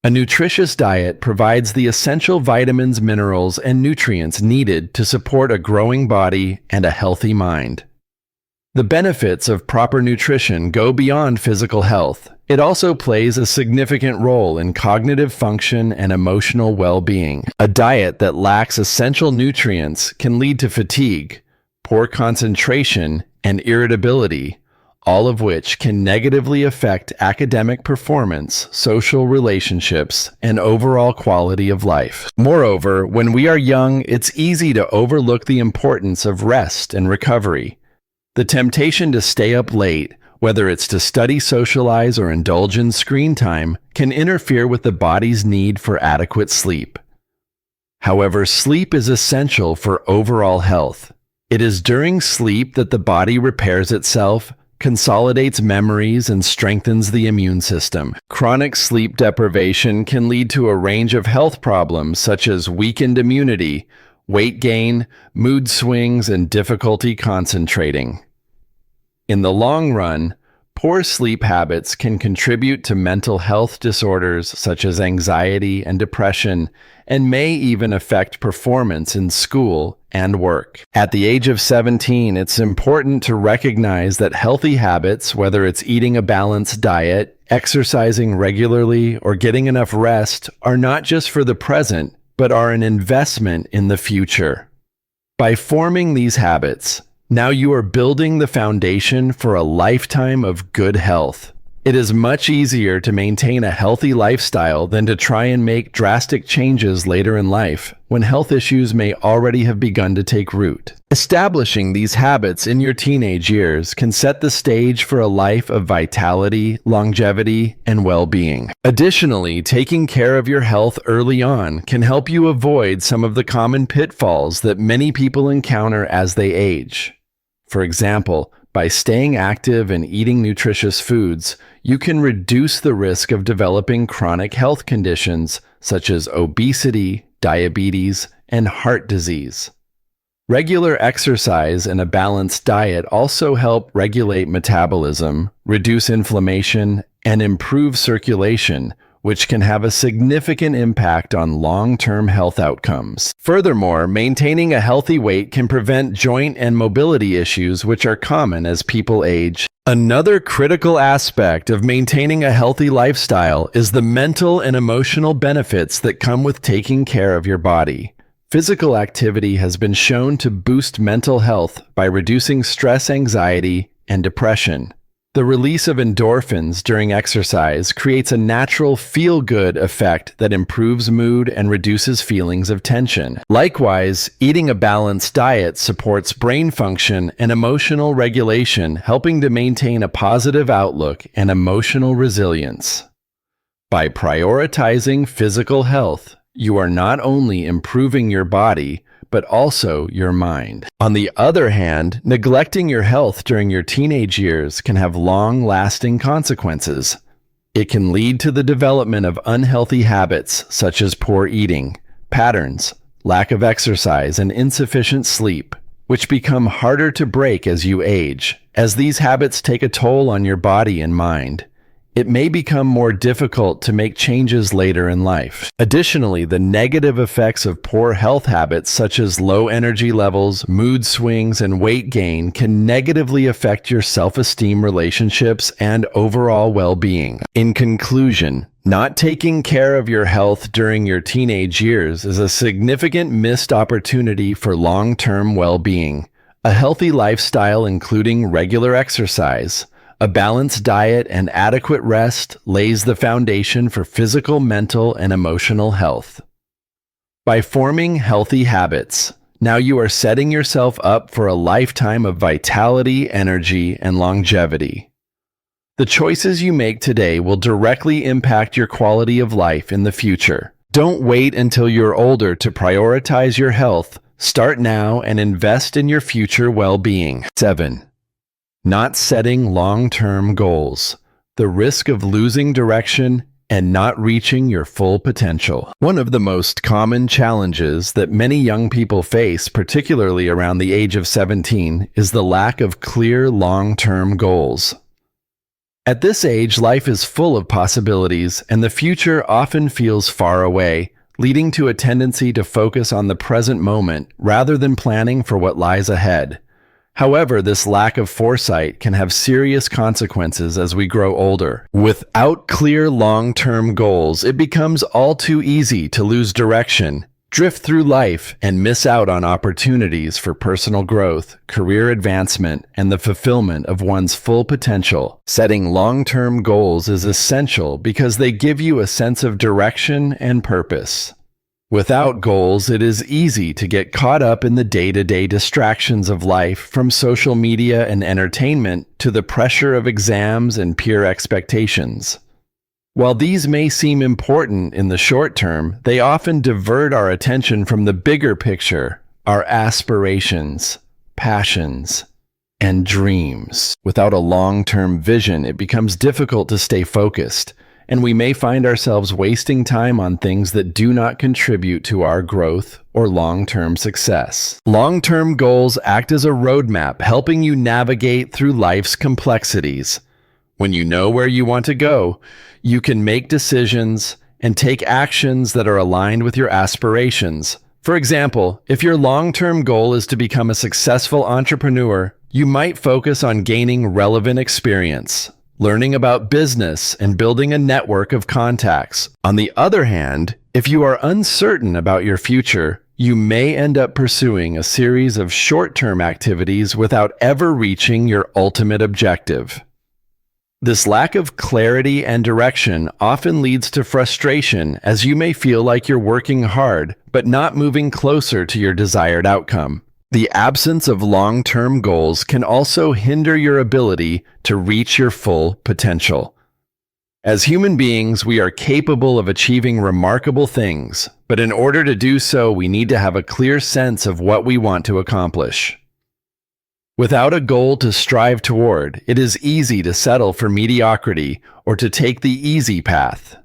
S1: A nutritious diet provides the essential vitamins, minerals, and nutrients needed to support a growing body and a healthy mind. The benefits of proper nutrition go beyond physical health. It also plays a significant role in cognitive function and emotional well-being. A diet that lacks essential nutrients can lead to fatigue, poor concentration, and irritability, all of which can negatively affect academic performance, social relationships, and overall quality of life. Moreover, when we are young, it's easy to overlook the importance of rest and recovery. The temptation to stay up late, whether it's to study, socialize, or indulge in screen time, can interfere with the body's need for adequate sleep. However, sleep is essential for overall health. It is during sleep that the body repairs itself, consolidates memories, and strengthens the immune system. Chronic sleep deprivation can lead to a range of health problems such as weakened immunity, weight gain, mood swings, and difficulty concentrating. In the long run, poor sleep habits can contribute to mental health disorders such as anxiety and depression, and may even affect performance in school and work. At the age of 17, it's important to recognize that healthy habits, whether it's eating a balanced diet, exercising regularly, or getting enough rest, are not just for the present, but are an investment in the future. By forming these habits, now you are building the foundation for a lifetime of good health. It is much easier to maintain a healthy lifestyle than to try and make drastic changes later in life, when health issues may already have begun to take root. Establishing these habits in your teenage years can set the stage for a life of vitality, longevity, and well-being. Additionally, taking care of your health early on can help you avoid some of the common pitfalls that many people encounter as they age. For example, by staying active and eating nutritious foods, you can reduce the risk of developing chronic health conditions such as obesity, diabetes, and heart disease. Regular exercise and a balanced diet also help regulate metabolism, reduce inflammation, and improve circulation, which can have a significant impact on long-term health outcomes. Furthermore, maintaining a healthy weight can prevent joint and mobility issues, which are common as people age. Another critical aspect of maintaining a healthy lifestyle is the mental and emotional benefits that come with taking care of your body. Physical activity has been shown to boost mental health by reducing stress, anxiety, and depression. The release of endorphins during exercise creates a natural feel-good effect that improves mood and reduces feelings of tension. Likewise, eating a balanced diet supports brain function and emotional regulation, helping to maintain a positive outlook and emotional resilience. By prioritizing physical health, you are not only improving your body, but also your mind. On the other hand, neglecting your health during your teenage years can have long-lasting consequences. It can lead to the development of unhealthy habits such as poor eating patterns, lack of exercise, and insufficient sleep, which become harder to break as you age. As these habits take a toll on your body and mind, it may become more difficult to make changes later in life. Additionally, the negative effects of poor health habits such as low energy levels, mood swings, and weight gain can negatively affect your self-esteem, relationships, and overall well-being. In conclusion, not taking care of your health during your teenage years is a significant missed opportunity for long-term well-being. A healthy lifestyle, including regular exercise, a balanced diet, and adequate rest lays the foundation for physical, mental, and emotional health. By forming healthy habits, now you are setting yourself up for a lifetime of vitality, energy, and longevity. The choices you make today will directly impact your quality of life in the future. Don't wait until you're older to prioritize your health. Start now and invest in your future well-being. 7. Not setting long-term goals. The risk of losing direction and not reaching your full potential. One of the most common challenges that many young people face, particularly around the age of 17, is the lack of clear long-term goals. At this age, life is full of possibilities, and the future often feels far away, leading to a tendency to focus on the present moment rather than planning for what lies ahead. However, this lack of foresight can have serious consequences as we grow older. Without clear long-term goals, it becomes all too easy to lose direction, drift through life, and miss out on opportunities for personal growth, career advancement, and the fulfillment of one's full potential. Setting long-term goals is essential because they give you a sense of direction and purpose. Without goals, it is easy to get caught up in the day-to-day distractions of life, from social media and entertainment to the pressure of exams and peer expectations. While these may seem important in the short term, they often divert our attention from the bigger picture, our aspirations, passions, and dreams. Without a long-term vision, it becomes difficult to stay focused, and we may find ourselves wasting time on things that do not contribute to our growth or long-term success. Long-term goals act as a roadmap, helping you navigate through life's complexities. When you know where you want to go, you can make decisions and take actions that are aligned with your aspirations. For example, if your long-term goal is to become a successful entrepreneur, you might focus on gaining relevant experience, learning about business, and building a network of contacts. On the other hand, if you are uncertain about your future, you may end up pursuing a series of short-term activities without ever reaching your ultimate objective. This lack of clarity and direction often leads to frustration, as you may feel like you're working hard but not moving closer to your desired outcome. The absence of long-term goals can also hinder your ability to reach your full potential. As human beings, we are capable of achieving remarkable things, but in order to do so, we need to have a clear sense of what we want to accomplish. Without a goal to strive toward, it is easy to settle for mediocrity or to take the easy path.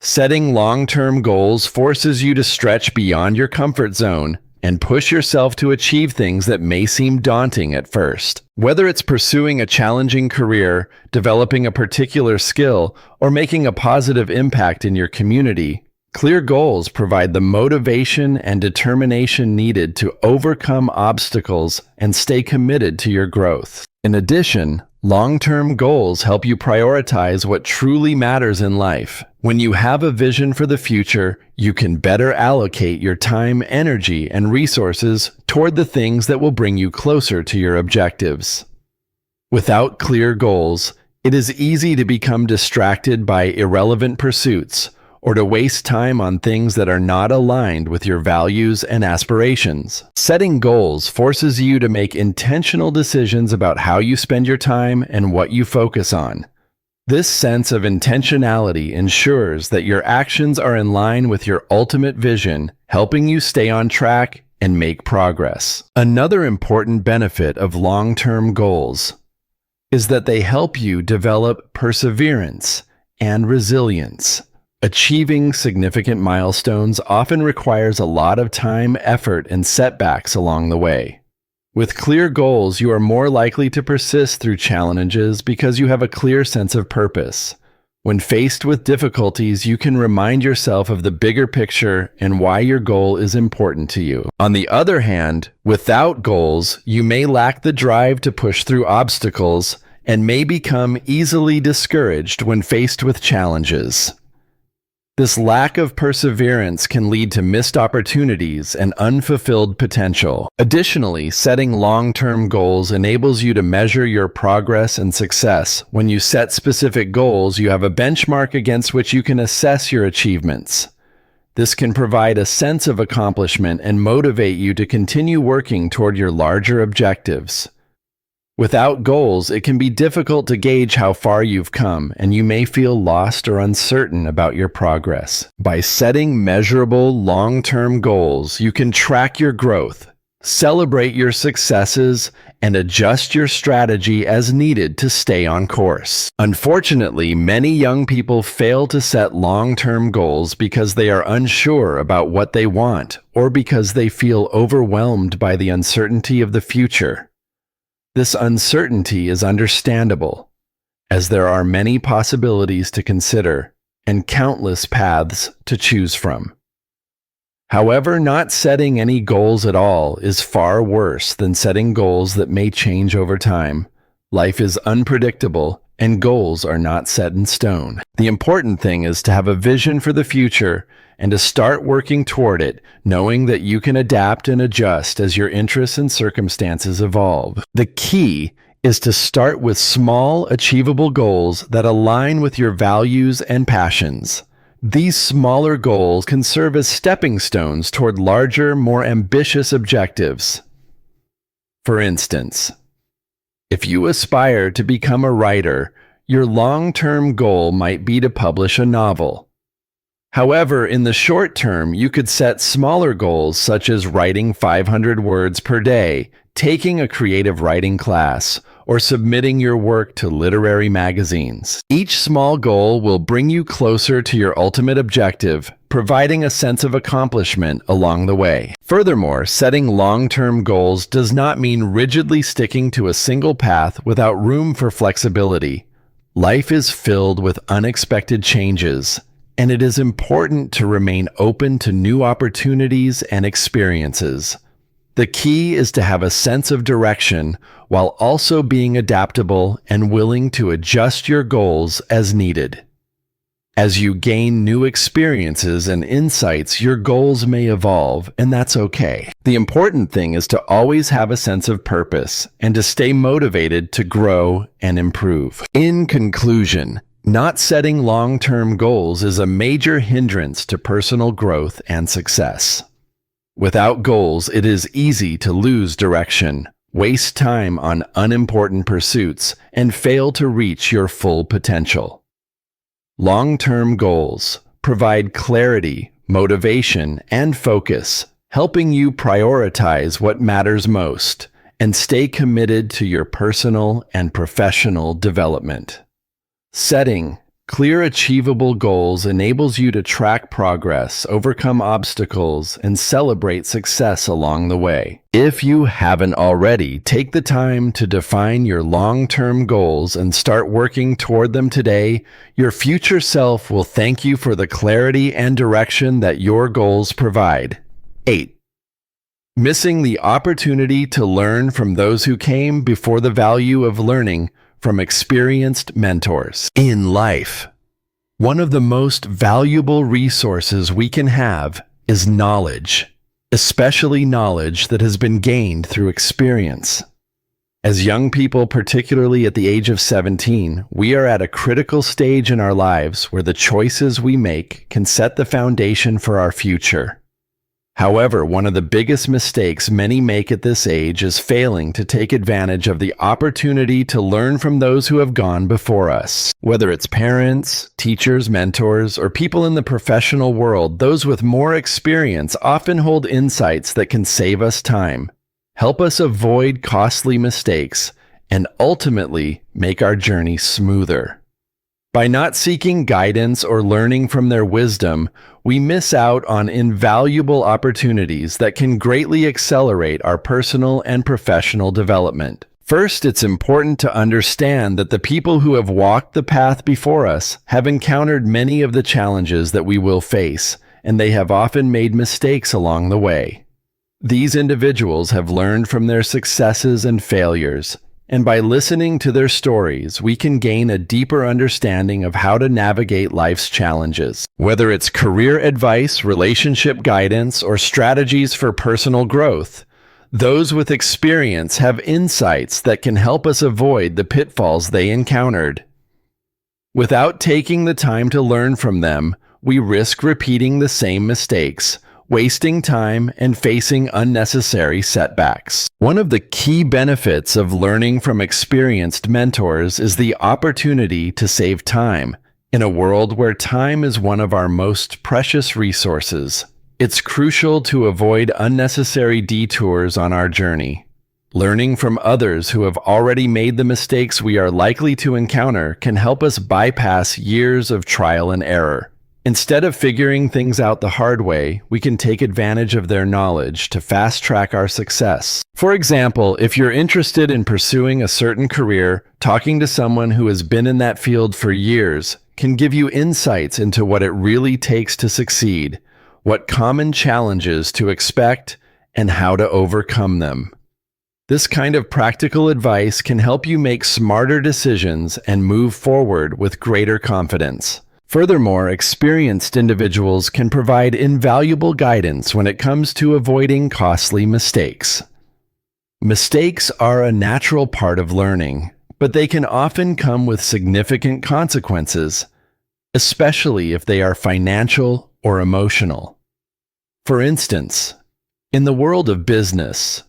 S1: Setting long-term goals forces you to stretch beyond your comfort zone and push yourself to achieve things that may seem daunting at first. Whether it's pursuing a challenging career, developing a particular skill, or making a positive impact in your community, clear goals provide the motivation and determination needed to overcome obstacles and stay committed to your growth. In addition, long-term goals help you prioritize what truly matters in life. When you have a vision for the future, you can better allocate your time, energy, and resources toward the things that will bring you closer to your objectives. Without clear goals, it is easy to become distracted by irrelevant pursuits or to waste time on things that are not aligned with your values and aspirations. Setting goals forces you to make intentional decisions about how you spend your time and what you focus on. This sense of intentionality ensures that your actions are in line with your ultimate vision, helping you stay on track and make progress. Another important benefit of long-term goals is that they help you develop perseverance and resilience. Achieving significant milestones often requires a lot of time, effort, and setbacks along the way. With clear goals, you are more likely to persist through challenges because you have a clear sense of purpose. When faced with difficulties, you can remind yourself of the bigger picture and why your goal is important to you. On the other hand, without goals, you may lack the drive to push through obstacles and may become easily discouraged when faced with challenges. This lack of perseverance can lead to missed opportunities and unfulfilled potential. Additionally, setting long-term goals enables you to measure your progress and success. When you set specific goals, you have a benchmark against which you can assess your achievements. This can provide a sense of accomplishment and motivate you to continue working toward your larger objectives. Without goals, it can be difficult to gauge how far you've come, and you may feel lost or uncertain about your progress. By setting measurable, long-term goals, you can track your growth, celebrate your successes, and adjust your strategy as needed to stay on course. Unfortunately, many young people fail to set long-term goals because they are unsure about what they want or because they feel overwhelmed by the uncertainty of the future. This uncertainty is understandable, as there are many possibilities to consider and countless paths to choose from. However, not setting any goals at all is far worse than setting goals that may change over time. Life is unpredictable, and goals are not set in stone. The important thing is to have a vision for the future and to start working toward it, knowing that you can adapt and adjust as your interests and circumstances evolve. The key is to start with small, achievable goals that align with your values and passions. These smaller goals can serve as stepping stones toward larger, more ambitious objectives. For instance, if you aspire to become a writer, your long-term goal might be to publish a novel. However, in the short term, you could set smaller goals such as writing 500 words per day, taking a creative writing class, or submitting your work to literary magazines. Each small goal will bring you closer to your ultimate objective, providing a sense of accomplishment along the way. Furthermore, setting long-term goals does not mean rigidly sticking to a single path without room for flexibility. Life is filled with unexpected changes, and it is important to remain open to new opportunities and experiences. The key is to have a sense of direction while also being adaptable and willing to adjust your goals as needed. As you gain new experiences and insights, your goals may evolve, and that's okay. The important thing is to always have a sense of purpose and to stay motivated to grow and improve. In conclusion, not setting long-term goals is a major hindrance to personal growth and success. Without goals, it is easy to lose direction, waste time on unimportant pursuits, and fail to reach your full potential. Long-term goals provide clarity, motivation, and focus, helping you prioritize what matters most and stay committed to your personal and professional development. Setting clear, achievable goals enables you to track progress, overcome obstacles, and celebrate success along the way. If you haven't already, take the time to define your long-term goals and start working toward them today. Your future self will thank you for the clarity and direction that your goals provide. 8. Missing the opportunity to learn from those who came before. The value of learning from experienced mentors. In life, one of the most valuable resources we can have is knowledge, especially knowledge that has been gained through experience. As young people, particularly at the age of 17, we are at a critical stage in our lives where the choices we make can set the foundation for our future. However, one of the biggest mistakes many make at this age is failing to take advantage of the opportunity to learn from those who have gone before us. Whether it's parents, teachers, mentors, or people in the professional world, those with more experience often hold insights that can save us time, help us avoid costly mistakes, and ultimately make our journey smoother. By not seeking guidance or learning from their wisdom, we miss out on invaluable opportunities that can greatly accelerate our personal and professional development. First, it's important to understand that the people who have walked the path before us have encountered many of the challenges that we will face, and they have often made mistakes along the way. These individuals have learned from their successes and failures, and by listening to their stories, we can gain a deeper understanding of how to navigate life's challenges. Whether it's career advice, relationship guidance, or strategies for personal growth, those with experience have insights that can help us avoid the pitfalls they encountered. Without taking the time to learn from them, we risk repeating the same mistakes, wasting time, and facing unnecessary setbacks. One of the key benefits of learning from experienced mentors is the opportunity to save time. In a world where time is one of our most precious resources, it's crucial to avoid unnecessary detours on our journey. Learning from others who have already made the mistakes we are likely to encounter can help us bypass years of trial and error. Instead of figuring things out the hard way, we can take advantage of their knowledge to fast-track our success. For example, if you're interested in pursuing a certain career, talking to someone who has been in that field for years can give you insights into what it really takes to succeed, what common challenges to expect, and how to overcome them. This kind of practical advice can help you make smarter decisions and move forward with greater confidence. Furthermore, experienced individuals can provide invaluable guidance when it comes to avoiding costly mistakes. Mistakes are a natural part of learning, but they can often come with significant consequences, especially if they are financial or emotional. For instance, in the world of business,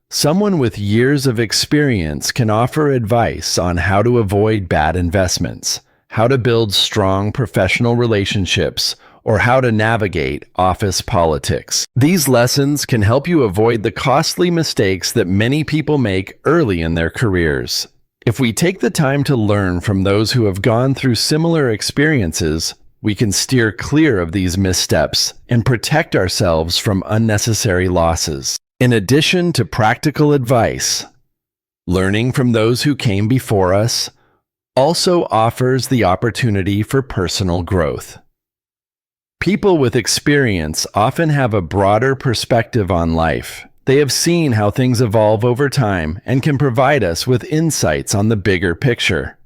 S1: someone with years of experience can offer advice on how to avoid bad investments, how to build strong professional relationships, or how to navigate office politics. These lessons can help you avoid the costly mistakes that many people make early in their careers. If we take the time to learn from those who have gone through similar experiences, we can steer clear of these missteps and protect ourselves from unnecessary losses. In addition to practical advice, learning from those who came before us also offers the opportunity for personal growth. People with experience often have a broader perspective on life. They have seen how things evolve over time and can provide us with insights on the bigger picture.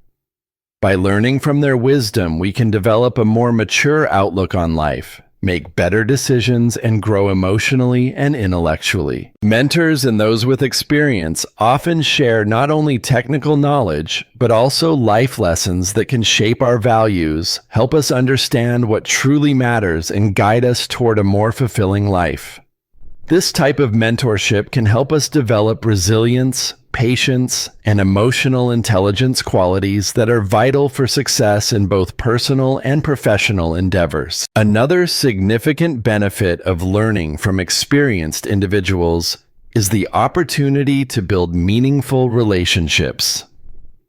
S1: By learning from their wisdom, we can develop a more mature outlook on life, make better decisions, and grow emotionally and intellectually. Mentors and those with experience often share not only technical knowledge, but also life lessons that can shape our values, help us understand what truly matters, and guide us toward a more fulfilling life. This type of mentorship can help us develop resilience, patience, and emotional intelligence qualities that are vital for success in both personal and professional endeavors. Another significant benefit of learning from experienced individuals is the opportunity to build meaningful relationships.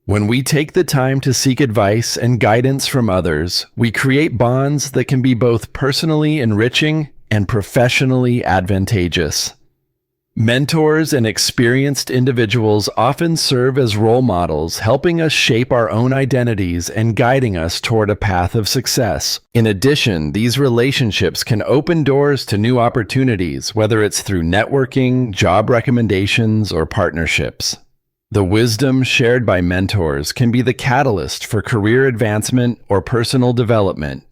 S1: When we take the time to seek advice and guidance from others, we create bonds that can be both personally enriching and professionally advantageous. Mentors and experienced individuals often serve as role models, helping us shape our own identities and guiding us toward a path of success. In addition, these relationships can open doors to new opportunities, whether it's through networking, job recommendations, or partnerships. The wisdom shared by mentors can be the catalyst for career advancement or personal development,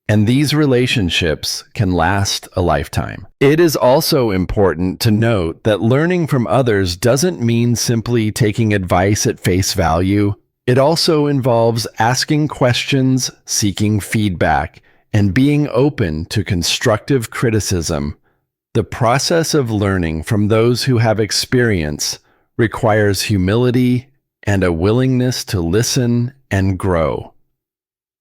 S1: and these relationships can last a lifetime. It is also important to note that learning from others doesn't mean simply taking advice at face value. It also involves asking questions, seeking feedback, and being open to constructive criticism. The process of learning from those who have experience requires humility and a willingness to listen and grow.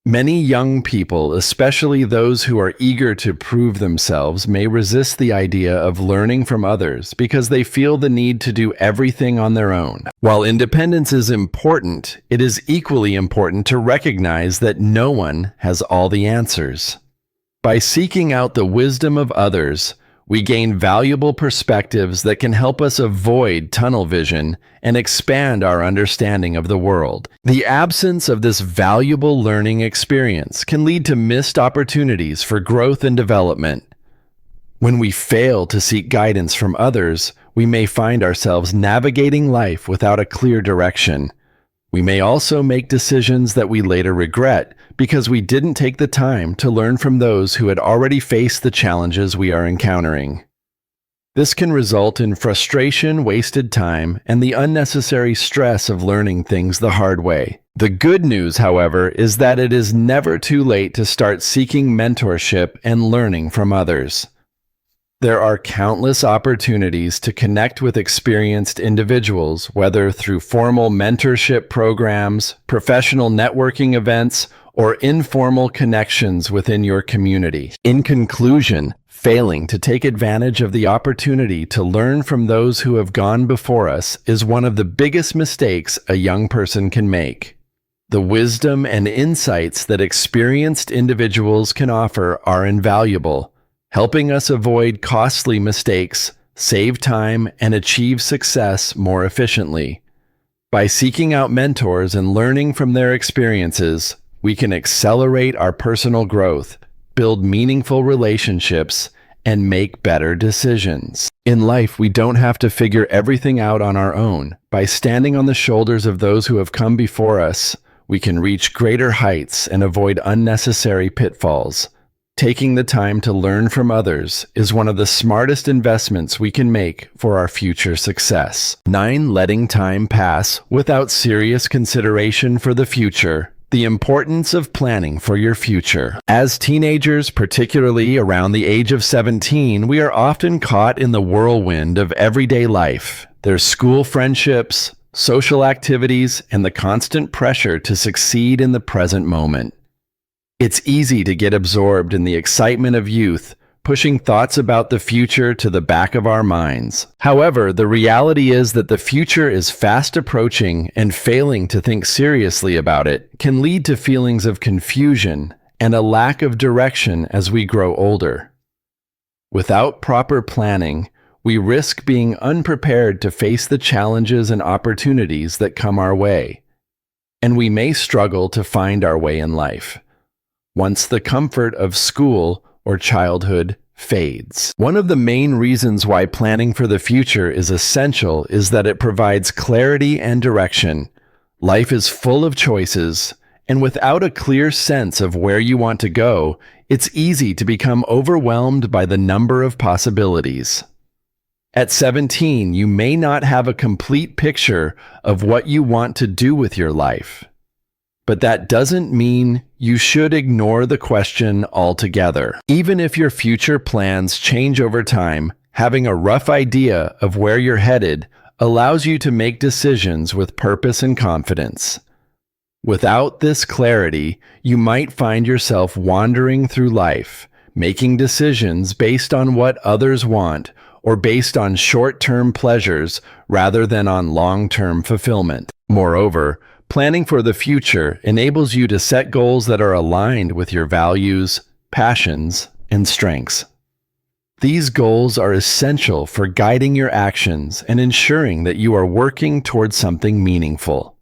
S1: Many young people, especially those who are eager to prove themselves, may resist the idea of learning from others because they feel the need to do everything on their own. While independence is important, it is equally important to recognize that no one has all the answers. By seeking out the wisdom of others, we gain valuable perspectives that can help us avoid tunnel vision and expand our understanding of the world. The absence of this valuable learning experience can lead to missed opportunities for growth and development. When we fail to seek guidance from others, we may find ourselves navigating life without a clear direction. We may also make decisions that we later regret because we didn't take the time to learn from those who had already faced the challenges we are encountering. This can result in frustration, wasted time, and the unnecessary stress of learning things the hard way. The good news, however, is that it is never too late to start seeking mentorship and learning from others. There are countless opportunities to connect with experienced individuals, whether through formal mentorship programs, professional networking events, or informal connections within your community. In conclusion, failing to take advantage of the opportunity to learn from those who have gone before us is one of the biggest mistakes a young person can make. The wisdom and insights that experienced individuals can offer are invaluable, helping us avoid costly mistakes, save time, and achieve success more efficiently. By seeking out mentors and learning from their experiences, we can accelerate our personal growth, build meaningful relationships, and make better decisions. In life, we don't have to figure everything out on our own. By standing on the shoulders of those who have come before us, we can reach greater heights and avoid unnecessary pitfalls. Taking the time to learn from others is one of the smartest investments we can make for our future success. 9. Letting time pass without serious consideration for the future. The importance of planning for your future. As teenagers, particularly around the age of 17, we are often caught in the whirlwind of everyday life. There's school friendships, social activities, and the constant pressure to succeed in the present moment. It's easy to get absorbed in the excitement of youth, pushing thoughts about the future to the back of our minds. However, the reality is that the future is fast approaching, and failing to think seriously about it can lead to feelings of confusion and a lack of direction as we grow older. Without proper planning, we risk being unprepared to face the challenges and opportunities that come our way, and we may struggle to find our way in life once the comfort of school or childhood fades. One of the main reasons why planning for the future is essential is that it provides clarity and direction. Life is full of choices, and without a clear sense of where you want to go, it's easy to become overwhelmed by the number of possibilities. At 17, you may not have a complete picture of what you want to do with your life. But that doesn't mean you should ignore the question altogether. Even if your future plans change over time, having a rough idea of where you're headed allows you to make decisions with purpose and confidence. Without this clarity, you might find yourself wandering through life, making decisions based on what others want or based on short-term pleasures rather than on long-term fulfillment. Moreover, planning for the future enables you to set goals that are aligned with your values, passions, and strengths. These goals are essential for guiding your actions and ensuring that you are working towards something meaningful.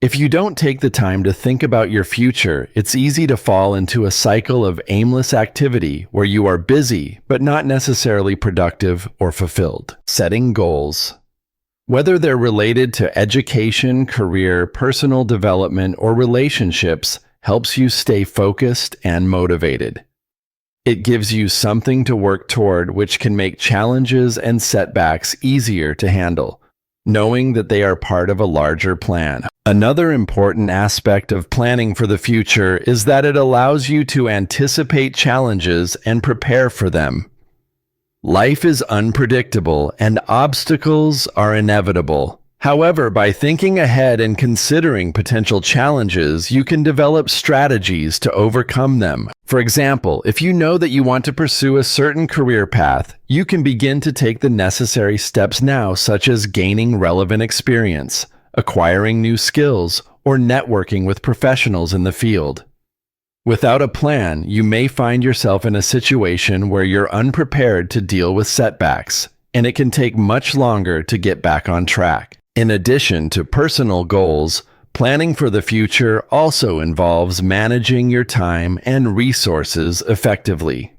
S1: If you don't take the time to think about your future, it's easy to fall into a cycle of aimless activity where you are busy but not necessarily productive or fulfilled. Setting goals. Whether they're related to education, career, personal development, or relationships, helps you stay focused and motivated. It gives you something to work toward, which can make challenges and setbacks easier to handle, knowing that they are part of a larger plan. Another important aspect of planning for the future is that it allows you to anticipate challenges and prepare for them. Life is unpredictable and obstacles are inevitable. However, by thinking ahead and considering potential challenges, you can develop strategies to overcome them. For example, if you know that you want to pursue a certain career path, you can begin to take the necessary steps now, such as gaining relevant experience, acquiring new skills, or networking with professionals in the field. Without a plan, you may find yourself in a situation where you're unprepared to deal with setbacks, and it can take much longer to get back on track. In addition to personal goals, planning for the future also involves managing your time and resources effectively.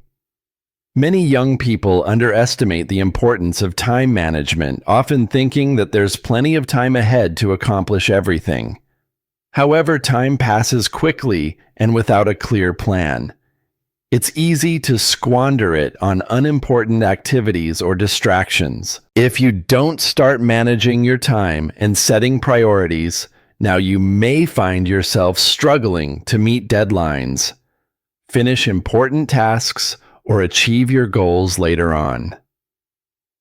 S1: Many young people underestimate the importance of time management, often thinking that there's plenty of time ahead to accomplish everything. However, time passes quickly and without a clear plan. It's easy to squander it on unimportant activities or distractions. If you don't start managing your time and setting priorities, now you may find yourself struggling to meet deadlines, finish important tasks, or achieve your goals later on.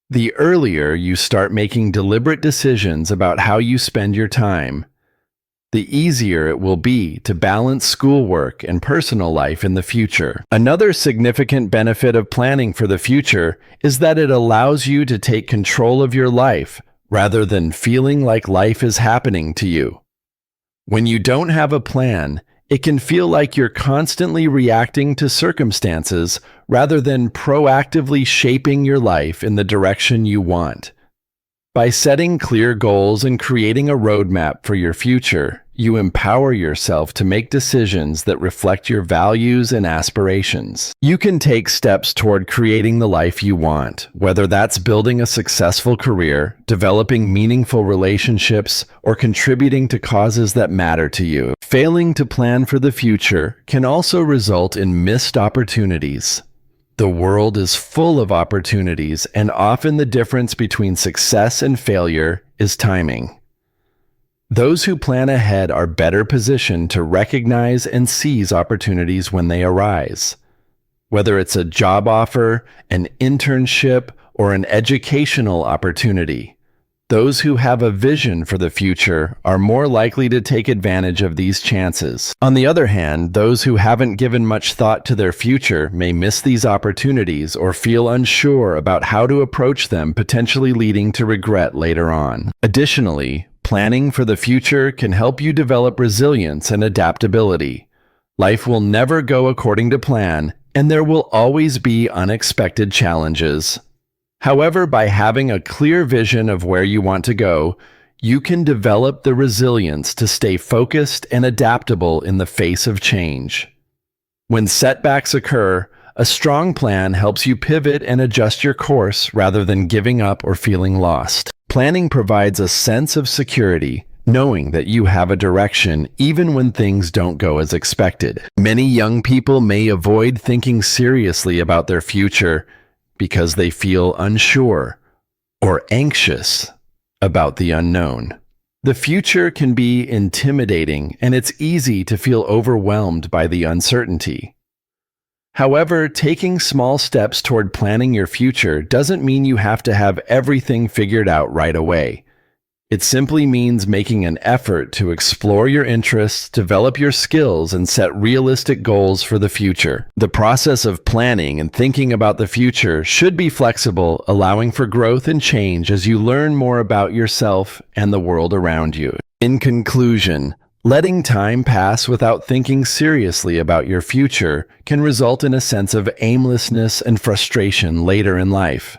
S1: The earlier you start making deliberate decisions about how you spend your time, the easier it will be to balance schoolwork and personal life in the future. Another significant benefit of planning for the future is that it allows you to take control of your life rather than feeling like life is happening to you. When you don't have a plan, it can feel like you're constantly reacting to circumstances rather than proactively shaping your life in the direction you want. By setting clear goals and creating a roadmap for your future, you empower yourself to make decisions that reflect your values and aspirations. You can take steps toward creating the life you want, whether that's building a successful career, developing meaningful relationships, or contributing to causes that matter to you. Failing to plan for the future can also result in missed opportunities. The world is full of opportunities, and often the difference between success and failure is timing. Those who plan ahead are better positioned to recognize and seize opportunities when they arise. Whether it's a job offer, an internship, or an educational opportunity, Those who have a vision for the future are more likely to take advantage of these chances. On the other hand, those who haven't given much thought to their future may miss these opportunities or feel unsure about how to approach them, potentially leading to regret later on. Additionally, planning for the future can help you develop resilience and adaptability. Life will never go according to plan, and there will always be unexpected challenges. However, by having a clear vision of where you want to go, you can develop the resilience to stay focused and adaptable in the face of change. When setbacks occur, a strong plan helps you pivot and adjust your course rather than giving up or feeling lost. Planning provides a sense of security, knowing that you have a direction even when things don't go as expected. Many young people may avoid thinking seriously about their future because they feel unsure or anxious about the unknown. The future can be intimidating, and it's easy to feel overwhelmed by the uncertainty. However, taking small steps toward planning your future doesn't mean you have to have everything figured out right away. It simply means making an effort to explore your interests, develop your skills, and set realistic goals for the future. The process of planning and thinking about the future should be flexible, allowing for growth and change as you learn more about yourself and the world around you. In conclusion, letting time pass without thinking seriously about your future can result in a sense of aimlessness and frustration later in life.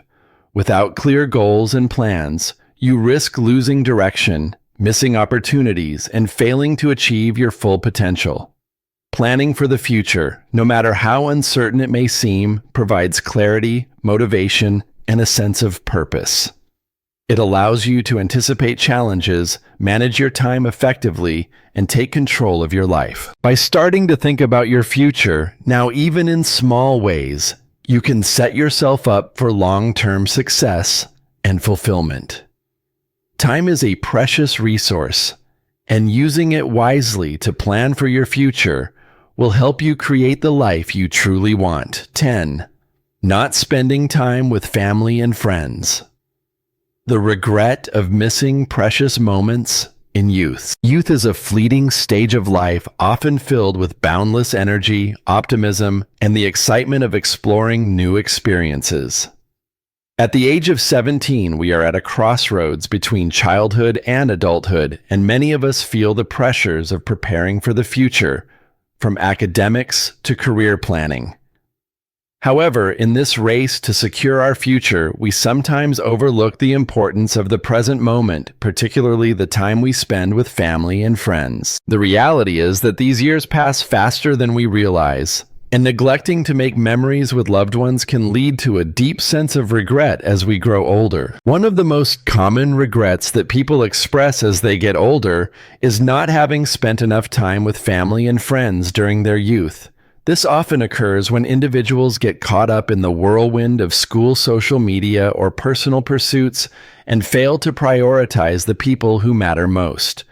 S1: Without clear goals and plans, you risk losing direction, missing opportunities, and failing to achieve your full potential. Planning for the future, no matter how uncertain it may seem, provides clarity, motivation, and a sense of purpose. It allows you to anticipate challenges, manage your time effectively, and take control of your life. By starting to think about your future, now even in small ways, you can set yourself up for long-term success and fulfillment. Time is a precious resource, and using it wisely to plan for your future will help you create the life you truly want. 10. Not spending time with family and friends. The regret of missing precious moments in youth. Youth is a fleeting stage of life, often filled with boundless energy, optimism, and the excitement of exploring new experiences. At the age of 17, we are at a crossroads between childhood and adulthood, and many of us feel the pressures of preparing for the future, from academics to career planning. However, in this race to secure our future, we sometimes overlook the importance of the present moment, particularly the time we spend with family and friends. The reality is that these years pass faster than we realize, and neglecting to make memories with loved ones can lead to a deep sense of regret as we grow older. One of the most common regrets that people express as they get older is not having spent enough time with family and friends during their youth. This often occurs when individuals get caught up in the whirlwind of school social media or personal pursuits and fail to prioritize the people who matter most.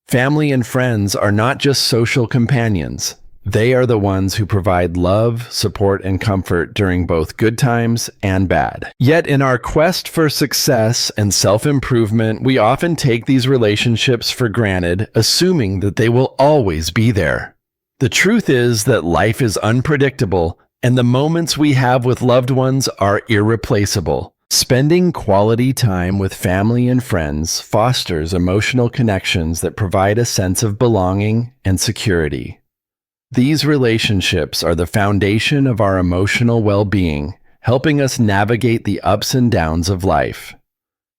S1: Family and friends are not just social companions. They are the ones who provide love, support, and comfort during both good times and bad. Yet in our quest for success and self-improvement, we often take these relationships for granted, assuming that they will always be there. The truth is that life is unpredictable, and the moments we have with loved ones are irreplaceable. Spending quality time with family and friends fosters emotional connections that provide a sense of belonging and security. These relationships are the foundation of our emotional well-being, helping us navigate the ups and downs of life.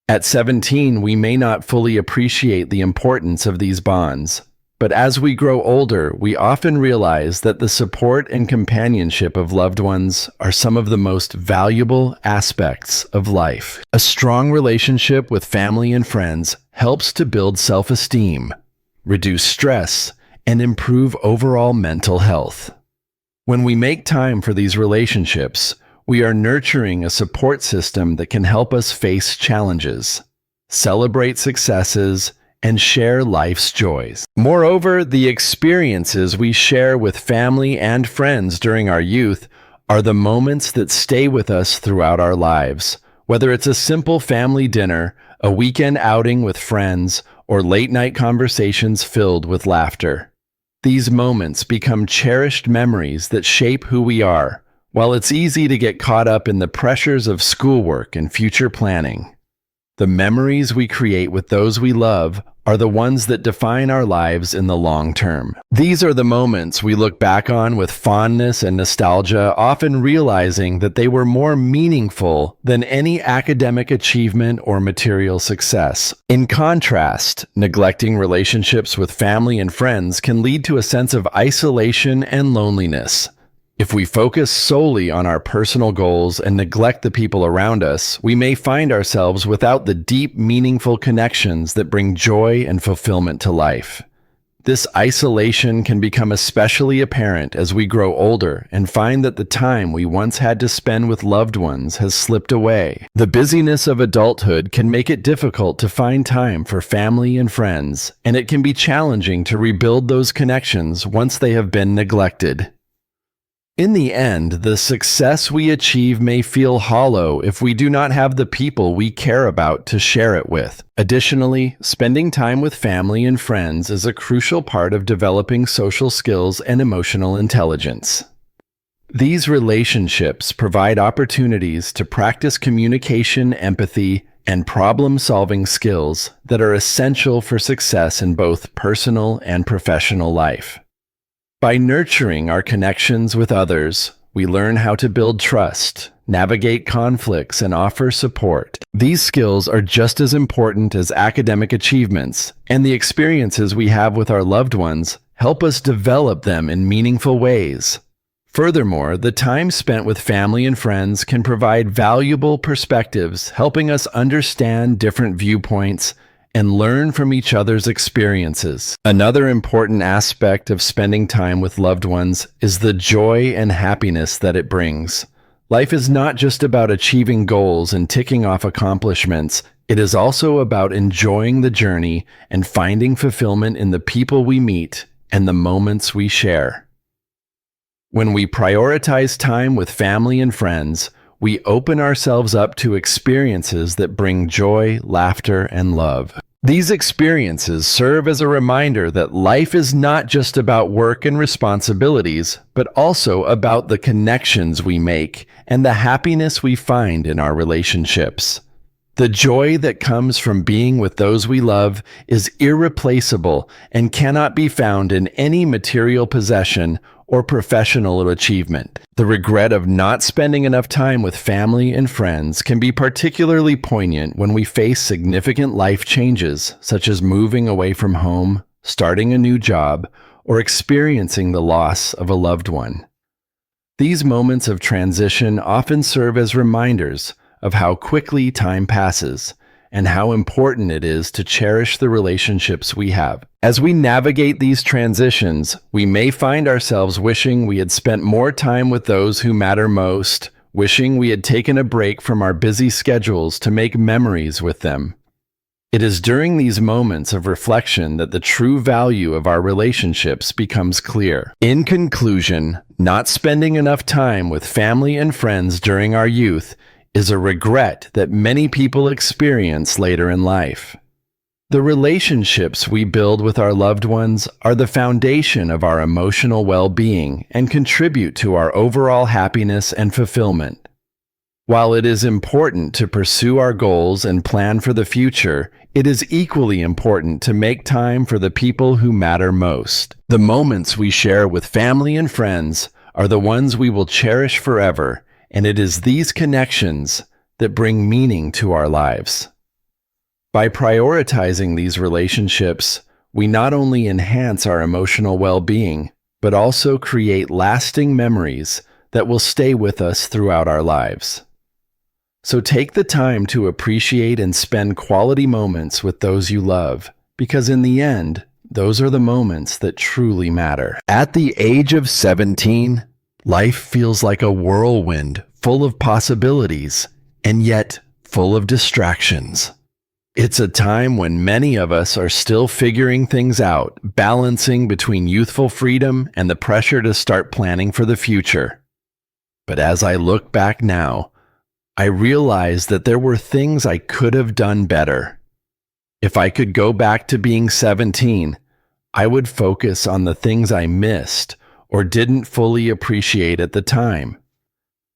S1: At 17, we may not fully appreciate the importance of these bonds, but as we grow older, we often realize that the support and companionship of loved ones are some of the most valuable aspects of life. A strong relationship with family and friends helps to build self-esteem, reduce stress, and improve overall mental health. When we make time for these relationships, we are nurturing a support system that can help us face challenges, celebrate successes, and share life's joys. Moreover, the experiences we share with family and friends during our youth are the moments that stay with us throughout our lives. Whether it's a simple family dinner, a weekend outing with friends, or late-night conversations filled with laughter. These moments become cherished memories that shape who we are, while it's easy to get caught up in the pressures of schoolwork and future planning. The memories we create with those we love are the ones that define our lives in the long term. These are the moments we look back on with fondness and nostalgia, often realizing that they were more meaningful than any academic achievement or material success. In contrast, neglecting relationships with family and friends can lead to a sense of isolation and loneliness. If we focus solely on our personal goals and neglect the people around us, we may find ourselves without the deep, meaningful connections that bring joy and fulfillment to life. This isolation can become especially apparent as we grow older and find that the time we once had to spend with loved ones has slipped away. The busyness of adulthood can make it difficult to find time for family and friends, and it can be challenging to rebuild those connections once they have been neglected. In the end, the success we achieve may feel hollow if we do not have the people we care about to share it with. Additionally, spending time with family and friends is a crucial part of developing social skills and emotional intelligence. These relationships provide opportunities to practice communication, empathy, and problem-solving skills that are essential for success in both personal and professional life. By nurturing our connections with others, we learn how to build trust, navigate conflicts, and offer support. These skills are just as important as academic achievements, and the experiences we have with our loved ones help us develop them in meaningful ways. Furthermore, the time spent with family and friends can provide valuable perspectives, helping us understand different viewpoints and learn from each other's experiences. Another important aspect of spending time with loved ones is the joy and happiness that it brings. Life is not just about achieving goals and ticking off accomplishments. It is also about enjoying the journey and finding fulfillment in the people we meet and the moments we share. When we prioritize time with family and friends, we open ourselves up to experiences that bring joy, laughter, and love. These experiences serve as a reminder that life is not just about work and responsibilities, but also about the connections we make and the happiness we find in our relationships. The joy that comes from being with those we love is irreplaceable and cannot be found in any material possession or professional achievement. The regret of not spending enough time with family and friends can be particularly poignant when we face significant life changes, such as moving away from home, starting a new job, or experiencing the loss of a loved one. These moments of transition often serve as reminders of how quickly time passes and how important it is to cherish the relationships we have. As we navigate these transitions, we may find ourselves wishing we had spent more time with those who matter most, wishing we had taken a break from our busy schedules to make memories with them. It is during these moments of reflection that the true value of our relationships becomes clear. In conclusion, not spending enough time with family and friends during our youth is a regret that many people experience later in life. The relationships we build with our loved ones are the foundation of our emotional well-being and contribute to our overall happiness and fulfillment. While it is important to pursue our goals and plan for the future, it is equally important to make time for the people who matter most. The moments we share with family and friends are the ones we will cherish forever, and it is these connections that bring meaning to our lives. By prioritizing these relationships, we not only enhance our emotional well-being, but also create lasting memories that will stay with us throughout our lives. So take the time to appreciate and spend quality moments with those you love, because in the end, those are the moments that truly matter. At the age of 17, life feels like a whirlwind full of possibilities, and yet full of distractions. It's a time when many of us are still figuring things out, balancing between youthful freedom and the pressure to start planning for the future. But as I look back now, I realized that there were things I could have done better. If I could go back to being 17, I would focus on the things I missed or didn't fully appreciate at the time.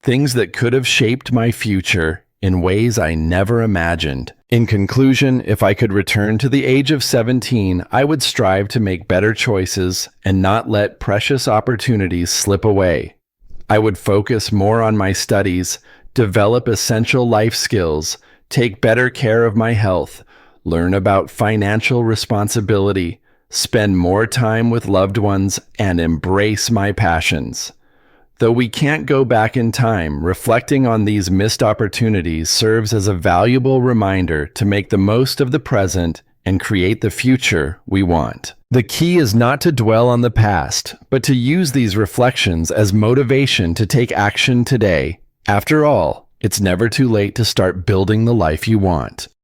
S1: Things that could have shaped my future in ways I never imagined. In conclusion, if I could return to the age of 17, I would strive to make better choices and not let precious opportunities slip away. I would focus more on my studies, develop essential life skills, take better care of my health, learn about financial responsibility, spend more time with loved ones, and embrace my passions. Though we can't go back in time, reflecting on these missed opportunities serves as a valuable reminder to make the most of the present and create the future we want. The key is not to dwell on the past, but to use these reflections as motivation to take action today. After all, it's never too late to start building the life you want.